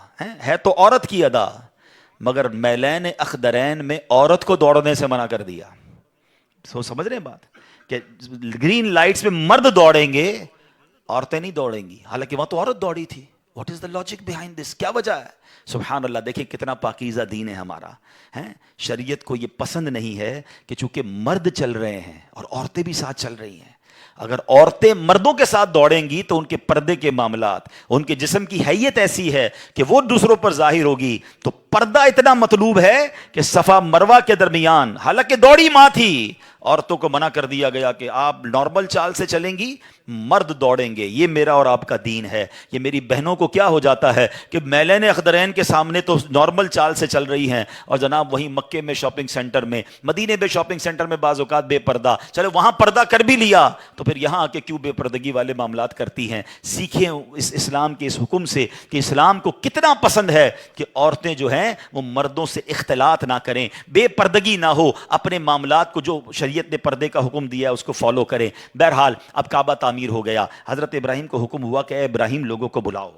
ہے تو عورت کی ادا, مگر میلین اخدرین میں عورت کو دوڑنے سے منع کر دیا. سمجھ رہے ہیں بات, کہ گرین لائٹس میں مرد دوڑیں گے, عورتیں نہیں دوڑیں گی, حالانکہ وہاں تو عورت دوڑی تھی. What is the logic behind this, کیا وجہ ہے؟ سبحان اللہ, دیکھیں کتنا پاکیزہ دین ہے ہمارا. شریعت کو یہ پسند نہیں ہے کہ چونکہ مرد چل رہے ہیں اور عورتیں بھی ساتھ چل رہی ہیں, اگر عورتیں مردوں کے ساتھ دوڑیں گی تو ان کے پردے کے معاملات, ان کے جسم کی حیت ایسی ہے کہ وہ دوسروں پر ظاہر ہوگی. تو پردہ اتنا مطلوب ہے کہ صفا مروہ کے درمیان, حالانکہ دوڑی ماں تھی, عورتوں کو منع کر دیا گیا کہ آپ نارمل چال سے چلیں گی, مرد دوڑیں گے. یہ میرا اور آپ کا دین ہے. یہ میری بہنوں کو کیا ہو جاتا ہے کہ میلین اخدرین کے سامنے تو نارمل چال سے چل رہی ہیں, اور جناب وہیں مکے میں شاپنگ سینٹر میں, مدینے میں شاپنگ سینٹر میں بعض اوقات بے پردہ, چلو وہاں پردہ کر بھی لیا تو پھر یہاں آ کے کیوں بے پردگی والے معاملات کرتی ہیں؟ سیکھیں اس اسلام کے اس حکم سے کہ اسلام کو کتنا پسند ہے کہ عورتیں جو ہیں وہ مردوں سے اختلاط نہ کریں, بے پردگی نہ ہو, اپنے معاملات کو جو شریعت نے پردے کا حکم دیا ہے اس کو فالو کریں. بہرحال اب کعبہ تعمیر ہو گیا. حضرت ابراہیم کو حکم ہوا کہ اے ابراہیم لوگوں کو بلاؤ.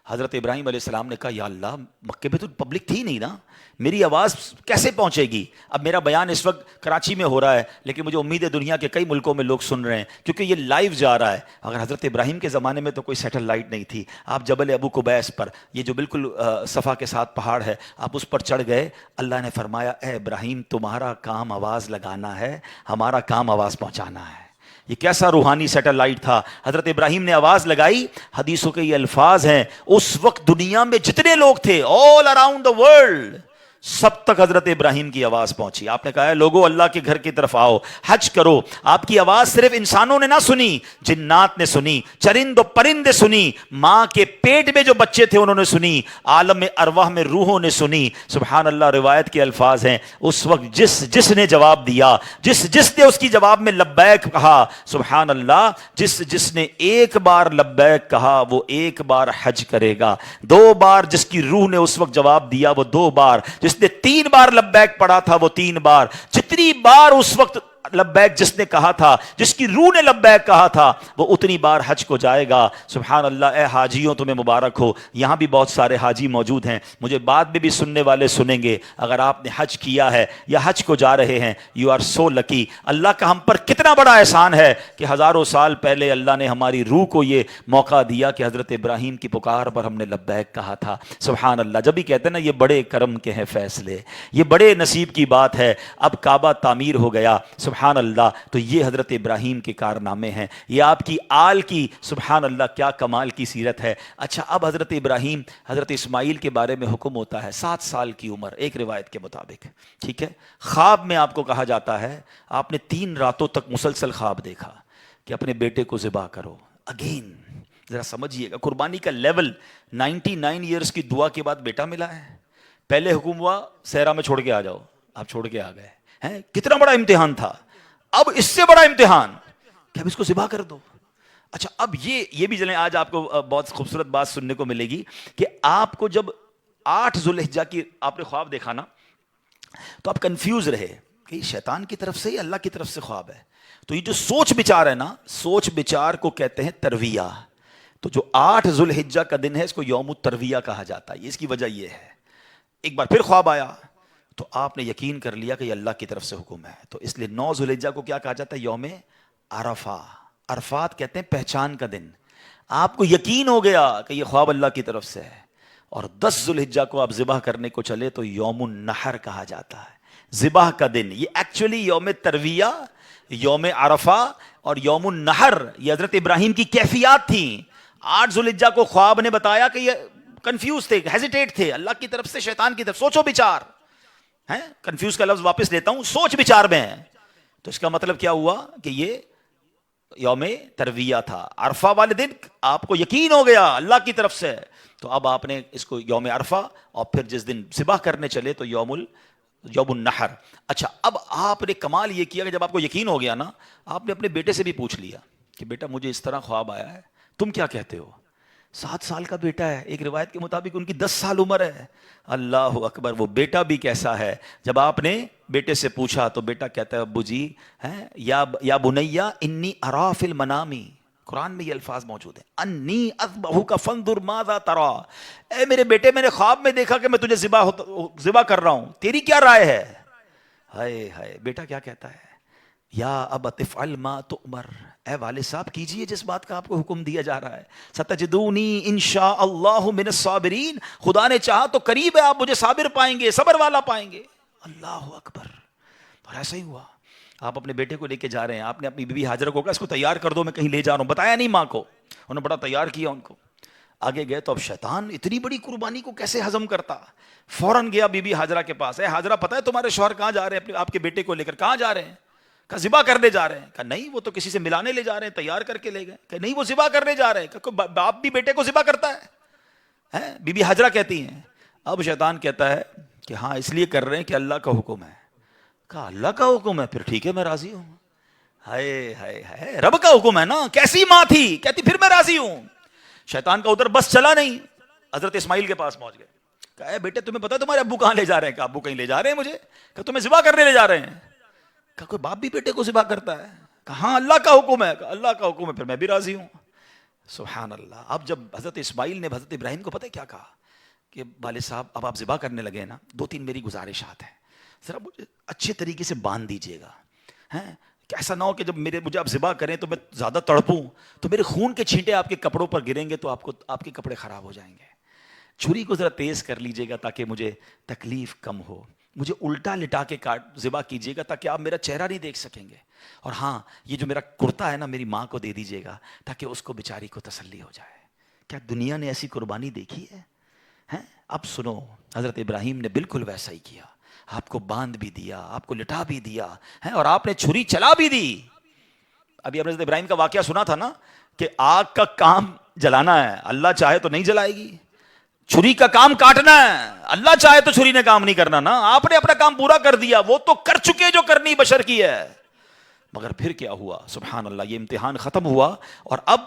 حضرت ابراہیم علیہ السلام نے کہا یا اللہ, مکے میں تو پبلک تھی نہیں نا, میری آواز کیسے پہنچے گی؟ اب میرا بیان اس وقت کراچی میں ہو رہا ہے, لیکن مجھے امید ہے دنیا کے کئی ملکوں میں لوگ سن رہے ہیں کیونکہ یہ لائیو جا رہا ہے. اگر حضرت ابراہیم کے زمانے میں تو کوئی سیٹلائٹ نہیں تھی, آپ جبل ابو قبیس پر, یہ جو بالکل صفا کے ساتھ پہاڑ ہے, آپ اس پر چڑھ گئے. اللہ نے فرمایا اے ابراہیم تمہارا کام آواز لگانا ہے, ہمارا کام آواز پہنچانا ہے. یہ کیسا روحانی سیٹلائٹ تھا. حضرت ابراہیم نے آواز لگائی. حدیثوں کے یہ الفاظ ہیں, اس وقت دنیا میں جتنے لوگ تھے all around the world, سب تک حضرت ابراہیم کی آواز پہنچی. آپ نے کہا ہے لوگوں اللہ کے گھر کی طرف آؤ, حج کرو. آپ کی آواز صرف انسانوں نے نہ سنی, جنات نے سنی, چرند و پرند سنی, ماں کے پیٹ میں جو بچے تھے انہوں نے سنی, عالم ارواح میں روحوں نے سنی. سبحان اللہ, روایت کے الفاظ ہیں اس وقت جس نے جواب دیا, جس نے اس کی جواب میں لبیک کہا, سبحان اللہ, جس نے ایک بار لبیک کہا وہ ایک بار حج کرے گا. 2 بار جس کی روح نے اس وقت جواب دیا وہ 2 بار, جس نے 3 بار لبیک پڑھا تھا وہ 3 بار, جتنی بار اس وقت لبیک جس نے کہا تھا, جس کی روح نے لبیک کہا تھا, وہ اتنی بار حج کو جائے گا. سبحان اللہ. اے حاجیوں تمہیں مبارک ہو. یہاں بھی بہت سارے حاجی موجود ہیں, مجھے بعد میں بھی سننے والے سنیں گے. اگر آپ نے حج کیا ہے یا حج کو جا رہے ہیں, یو آر سو لکی. اللہ کا ہم پر کتنا بڑا احسان ہے کہ ہزاروں سال پہلے اللہ نے ہماری روح کو یہ موقع دیا کہ حضرت ابراہیم کی پکار پر ہم نے لبیک کہا تھا. سبحان اللہ. جب بھی کہتے ہیں نا یہ بڑے کرم کے ہیں فیصلے, یہ بڑے نصیب کی بات ہے. اب کعبہ تعمیر ہو گیا. سبحان اللہ. تو یہ حضرت ابراہیم کے کارنامے ہیں, یہ آپ کی آل کی سبحان اللہ کیا کمال کی سیرت ہے. اچھا, اب حضرت ابراہیم, حضرت اسماعیل کے بارے میں حکم ہوتا ہے 7 سال کی عمر, ایک روایت کے مطابق, ٹھیک ہے. خواب میں آپ کو کہا جاتا ہے آپ نے 3 راتوں تک مسلسل خواب دیکھا کہ اپنے بیٹے کو ذبح کرو. اگین ذرا سمجھیے گا قربانی کا لیول. 99 ایئرس کی دعا کے بعد بیٹا ملا ہے. پہلے حکم ہوا صحرا میں چھوڑ کے آ جاؤ, آپ چھوڑ کے آ گئے ہیں. کتنا بڑا امتحان تھا. اب اس سے بڑا امتحان کہ اب اس کو ذبح کر دو. اچھا اب یہ بھی چلیں, آج آپ کو بہت خوبصورت بات سننے کو ملے گی کہ آپ کو جب 8 ذوالحجہ کی آپ نے خواب دیکھا نا, تو آپ کنفیوز رہے کہ یہ شیطان کی طرف سے یا اللہ کی طرف سے خواب ہے. تو یہ جو سوچ بچار ہے نا, سوچ بچار کو کہتے ہیں ترویہ. تو جو 8 ذوالحجہ کا دن ہے اس کو یوم الترویہ کہا جاتا ہے. اس کی وجہ یہ ہے, ایک بار پھر خواب آیا تو آپ نے یقین کر لیا کہ یہ اللہ کی طرف سے حکم ہے. تو اس لیے 9 ذوالحجہ کو کیا کہا جاتا ہے, یوم عرفہ. عرفات کہتے ہیں پہچان کا دن. آپ کو یقین ہو گیا کہ یہ خواب اللہ کی طرف سے ہے. اور 10 ذوالحجہ کو آپ ذبح کرنے کو چلے تو یوم النحر کہا جاتا ہے, ذبح کا دن. یہ ایکچولی یوم ترویہ, یوم عرفہ اور یوم النحر یہ حضرت ابراہیم کی کیفیات تھیں. 8 ذوالحجہ کو خواب نے بتایا کہ یہ کنفیوز تھے, ہیزیٹیٹ تھے, اللہ کی طرف سے شیطان کی طرف. سوچو بچار ہیں, کنفیوز کا لفظ واپس لیتا ہوں, سوچ بچار میں ہے. تو اس کا مطلب کیا ہوا کہ یہ یوم ترویہ تھا. عرفہ والے دن آپ کو یقین ہو گیا اللہ کی طرف سے, تو اب آپ نے اس کو یوم عرفہ, اور پھر جس دن ذبح کرنے چلے تو یوم النحر. اچھا اب آپ نے کمال یہ کیا کہ جب آپ کو یقین ہو گیا نا, آپ نے اپنے بیٹے سے بھی پوچھ لیا کہ بیٹا مجھے اس طرح خواب آیا ہے, تم کیا کہتے ہو. 7 سال کا بیٹا ہے, ایک روایت کے مطابق ان کی 10 سال عمر ہے. اللہ اکبر. وہ بیٹا بھی کیسا ہے, جب آپ نے بیٹے سے پوچھا تو بیٹا کہتا ہے ابو جی یا بنیا انی ارا فی المنامی. قرآن میں یہ الفاظ موجود ہیں, انی اذبحک فانظر ماذا ترا. اے میرے بیٹے میں نے خواب میں دیکھا کہ میں تجھے ذبح کر رہا ہوں, تیری کیا رائے ہے. ہائے ہائے, بیٹا کیا کہتا ہے, یا ابت افعل ما تؤمر. اے والد صاحب کیجئے جس بات کا آپ کو حکم دیا جا رہا ہے. ستجدونی انشاء اللہ من الصابرین. خدا نے چاہا تو قریب ہے آپ مجھے صابر پائیں گے, صبر والا پائیں گے. اللہ اکبر. اور ایسا ہی ہوا. آپ اپنے بیٹے کو لے کے جا رہے ہیں, آپ نے اپنی بیوی ہاجرہ کو کہا اس کو تیار کر دو میں کہیں لے جا رہا ہوں, بتایا نہیں ماں کو, انہوں نے بڑا تیار کیا ان کو. آگے گئے تو اب شیطان اتنی بڑی قربانی کو کیسے ہضم کرتا. فوراً گیا بی بی ہاجرہ کے پاس, اے ہاجرہ پتہ ہے تمہارے شوہر کہاں جا رہے ہیں آپ کے بیٹے کو لے کر, کہاں جا رہے ہیں. کہا ذبح کرنے جا رہے ہیں. کہا نہیں وہ تو کسی سے ملانے لے جا رہے ہیں, تیار کر کے لے گئے. کہ نہیں وہ ذبح کرنے جا رہے ہیں. کہ باپ بھی بیٹے کو ذبح کرتا ہے. بی بی ہاجرہ کہتی ہیں. اب شیطان کہتا ہے کہ ہاں اس لیے کر رہے ہیں کہ اللہ کا حکم ہے. کہا اللہ کا حکم ہے, پھر ٹھیک ہے میں راضی ہوں. ہائے ہائے ہائے, رب کا حکم ہے نا. کیسی ماں تھی, کہتی پھر میں راضی ہوں. شیطان کا ادھر بس چلا نہیں, حضرت اسماعیل کے پاس پہنچ گئے. کہا اے بیٹے تمہیں پتا ہے تمہارے ابو کہاں لے جا رہے ہیں. کہا ابو کہیں لے جا رہے ہیں مجھے. کہا تمہیں ذبح کرنے لے جا رہے ہیں. کہا کوئی باپ بھی بیٹے کو ذبح کرتا ہے. کہا ہاں اللہ کا حکم ہے. کہا اللہ کا حکم ہے پھر میں بھی راضی ہوں. سبحان اللہ. اب جب حضرت اسماعیل نے حضرت ابراہیم کو پتہ ہے کیا کہا کہ والد صاحب اب آپ ذبح کرنے لگے نا, 2-3 میری گزارشات ہیں, ذرا مجھے اچھے طریقے سے باندھ دیجیے گا. کہ ایسا نہ ہو کہ جب مجھے آپ ذبح کریں تو میں زیادہ تڑپوں تو میرے خون کے چھینٹے آپ کے کپڑوں پر گریں گے تو آپ کے کپڑے خراب ہو جائیں گے. چھری کو ذرا تیز کر لیجیے گا تاکہ مجھے تکلیف کم ہو. مجھے الٹا لٹا کے ذبح کیجیے گا تاکہ آپ میرا چہرہ نہیں دیکھ سکیں گے. اور ہاں یہ جو میرا کرتا ہے نا میری ماں کو دے دیجیے گا تاکہ اس کو بیچاری کو تسلی ہو جائے. کیا دنیا نے ایسی قربانی دیکھی ہے. اب سنو, حضرت ابراہیم نے بالکل ویسا ہی کیا. آپ کو باندھ بھی دیا, آپ کو لٹا بھی دیا, اور آپ نے چھری چلا بھی دی. ابھی حضرت ابراہیم کا واقعہ سنا تھا نا کہ آگ کا کام جلانا ہے, اللہ چاہے تو نہیں جلائے گی. چھری کا کام کاٹنا ہے, اللہ چاہے تو چھری نے کام نہیں کرنا نا. آپ نے اپنا کام پورا کر دیا, وہ تو کر چکے جو کرنی بشر کی ہے. مگر پھر کیا ہوا, سبحان اللہ, یہ امتحان ختم ہوا اور اب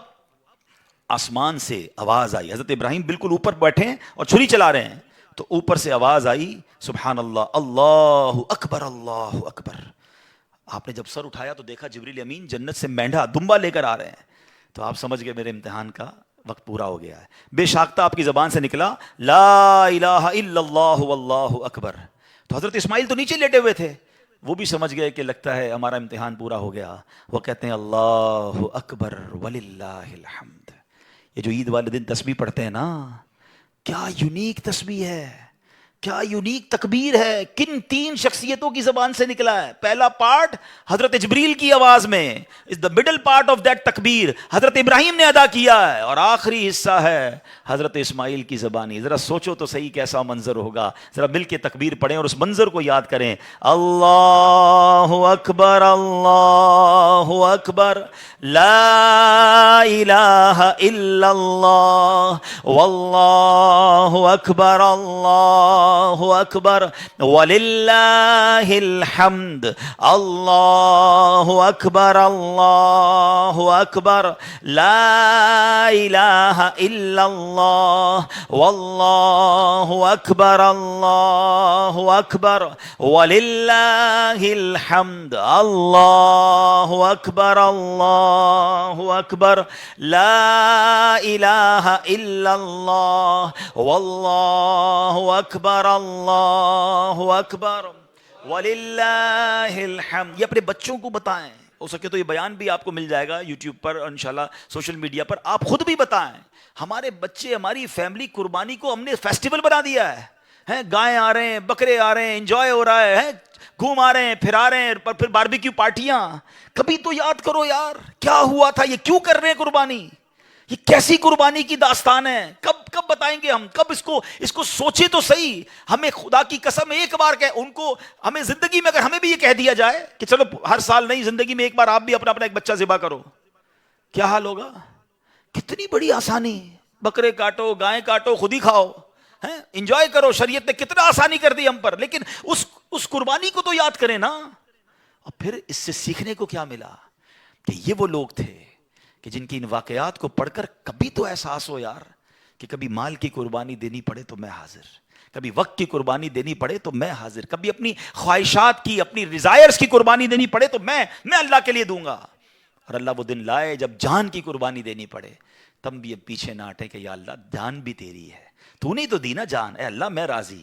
آسمان سے آواز آئی. حضرت ابراہیم بالکل اوپر بیٹھے ہیں اور چھری چلا رہے ہیں, تو اوپر سے آواز آئی, سبحان اللہ, اللہ اکبر اللہ اکبر. آپ نے جب سر اٹھایا تو دیکھا جبریل امین جنت سے مینڈھا دمبا لے کر آ رہے ہیں. تو آپ سمجھ گئے میرے امتحان کا وقت پورا ہو گیا ہے. بے شاختہ آپ کی زبان سے نکلا لا الہ الا اللہ واللہ اکبر. تو حضرت اسماعیل تو نیچے لیٹے ہوئے تھے, وہ بھی سمجھ گئے کہ لگتا ہے ہمارا امتحان پورا ہو گیا. وہ کہتے ہیں اللہ اکبر وللہ الحمد. یہ جو عید والے دن تسبیح پڑھتے ہیں نا, کیا یونیک تسبیح ہے, کیا یونیک تکبیر ہے، کن تین شخصیتوں کی زبان سے نکلا ہے. پہلا پارٹ حضرت جبریل کی آواز میں، is the middle part of that takbir, Hazrat ابراہیم نے ادا کیا ہے، اور آخری حصہ ہے حضرت اسماعیل کی زبانی. ذرا سوچو تو صحیح کیسا منظر ہوگا. ذرا مل کے تکبیر پڑھیں اور اس منظر کو یاد کریں. اللہ اکبر، اللہ اکبر، لا الہ الا اللہ، واللہ اکبر، اللہ اکبر، وللہ الحمد، اللہ اکبر، اللہ اکبر، لا الہ الا اللہ، واللہ اکبر، اللہ اکبر، وللہ الحمد، اللہ اکبر، اللہ اکبر، لا الہ الا اللہ، واللہ اکبر، اللہ اکبر، وللہ الحمد. یہ اپنے بچوں کو بتائیں. ہو سکے تو یہ بیان بھی آپ کو مل جائے گا یوٹیوب پر، انشاءاللہ سوشل میڈیا پر. آپ خود بھی بتائیں. ہمارے بچے، ہماری فیملی قربانی کو ہم نے فیسٹیول بنا دیا ہے. گائے آ رہے ہیں، بکرے آ رہے ہیں، انجوائے ہو رہا ہے، گھوم آ رہے ہیں، پھر آ رہے ہیں، پھر باربیکیو پارٹیاں. کبھی تو یاد کرو یار، کیا ہوا تھا، یہ کیوں کر رہے ہیں قربانی، یہ کیسی قربانی کی داستان ہے. کب بتائیں گے ہم، کب اس کو سوچے تو صحیح. ہمیں خدا کی قسم ایک بار ان کو، ہمیں زندگی میں اگر ہمیں بھی یہ کہہ دیا جائے کہ چلو ہر سال نہیں، زندگی میں ایک بار آپ بھی اپنا ایک بچہ ذبح کرو، کیا حال ہوگا. کتنی بڑی آسانی. بکرے کاٹو، گائے کاٹو، خود ہی کھاؤ، انجوائے کرو. شریعت نے کتنا آسانی کر دی ہم پر. لیکن اس قربانی کو تو یاد کریں نا. اور پھر اس سے سیکھنے کو کیا ملا کہ یہ وہ لوگ تھے کہ جن کی ان واقعات کو پڑھ کر کبھی تو احساس ہو یار کہ کبھی مال کی قربانی دینی پڑے تو میں حاضر، کبھی وقت کی قربانی دینی پڑے تو میں حاضر، کبھی اپنی خواہشات کی، اپنی ڈیزائرز کی قربانی دینی پڑے تو میں اللہ کے لیے دوں گا. اور اللہ وہ دن لائے جب جان کی قربانی دینی پڑے، تم بھی اب پیچھے نہ ہٹے کہ یا اللہ جان بھی تیری ہے، تو نے تو دی نا جان، اے اللہ میں راضی.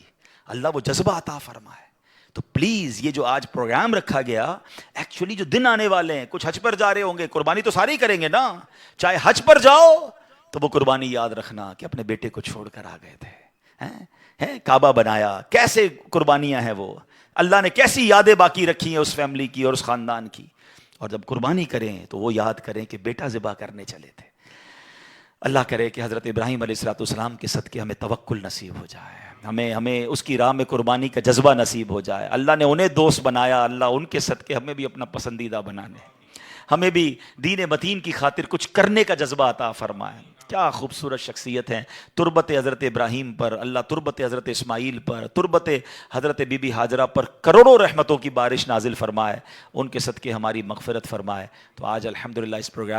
اللہ وہ جذبہ عطا فرمائے. تو پلیز یہ جو آج پروگرام رکھا گیا، ایکچولی جو دن آنے والے ہیں، کچھ حج پر جا رہے ہوں گے، قربانی تو سارے ہی کریں گے نا. چاہے حج پر جاؤ تو وہ قربانی یاد رکھنا کہ اپنے بیٹے کو چھوڑ کر آ گئے تھے، کعبہ بنایا، کیسے قربانیاں ہیں وہ، اللہ نے کیسی یادیں باقی رکھی ہیں اس فیملی کی اور اس خاندان کی. اور جب قربانی کریں تو وہ یاد کریں کہ بیٹا ذبح کرنے چلے تھے. اللہ کرے کہ حضرت ابراہیم علیہ السلام کے صدقے ہمیں توکل نصیب ہو جائے، ہمیں اس کی راہ میں قربانی کا جذبہ نصیب ہو جائے. اللہ نے انہیں دوست بنایا، اللہ ان کے صدقے ہمیں بھی اپنا پسندیدہ بنانے، ہمیں بھی دین متین کی خاطر کچھ کرنے کا جذبہ عطا فرمائے. کیا خوبصورت شخصیت ہیں. تربت حضرت ابراہیم پر اللہ، تربت حضرت اسماعیل پر، تربت حضرت بی بی ہاجرہ پر کروڑوں رحمتوں کی بارش نازل فرمائے، ان کے صدقے ہماری مغفرت فرمائے. تو آج الحمدللہ اس پروگرام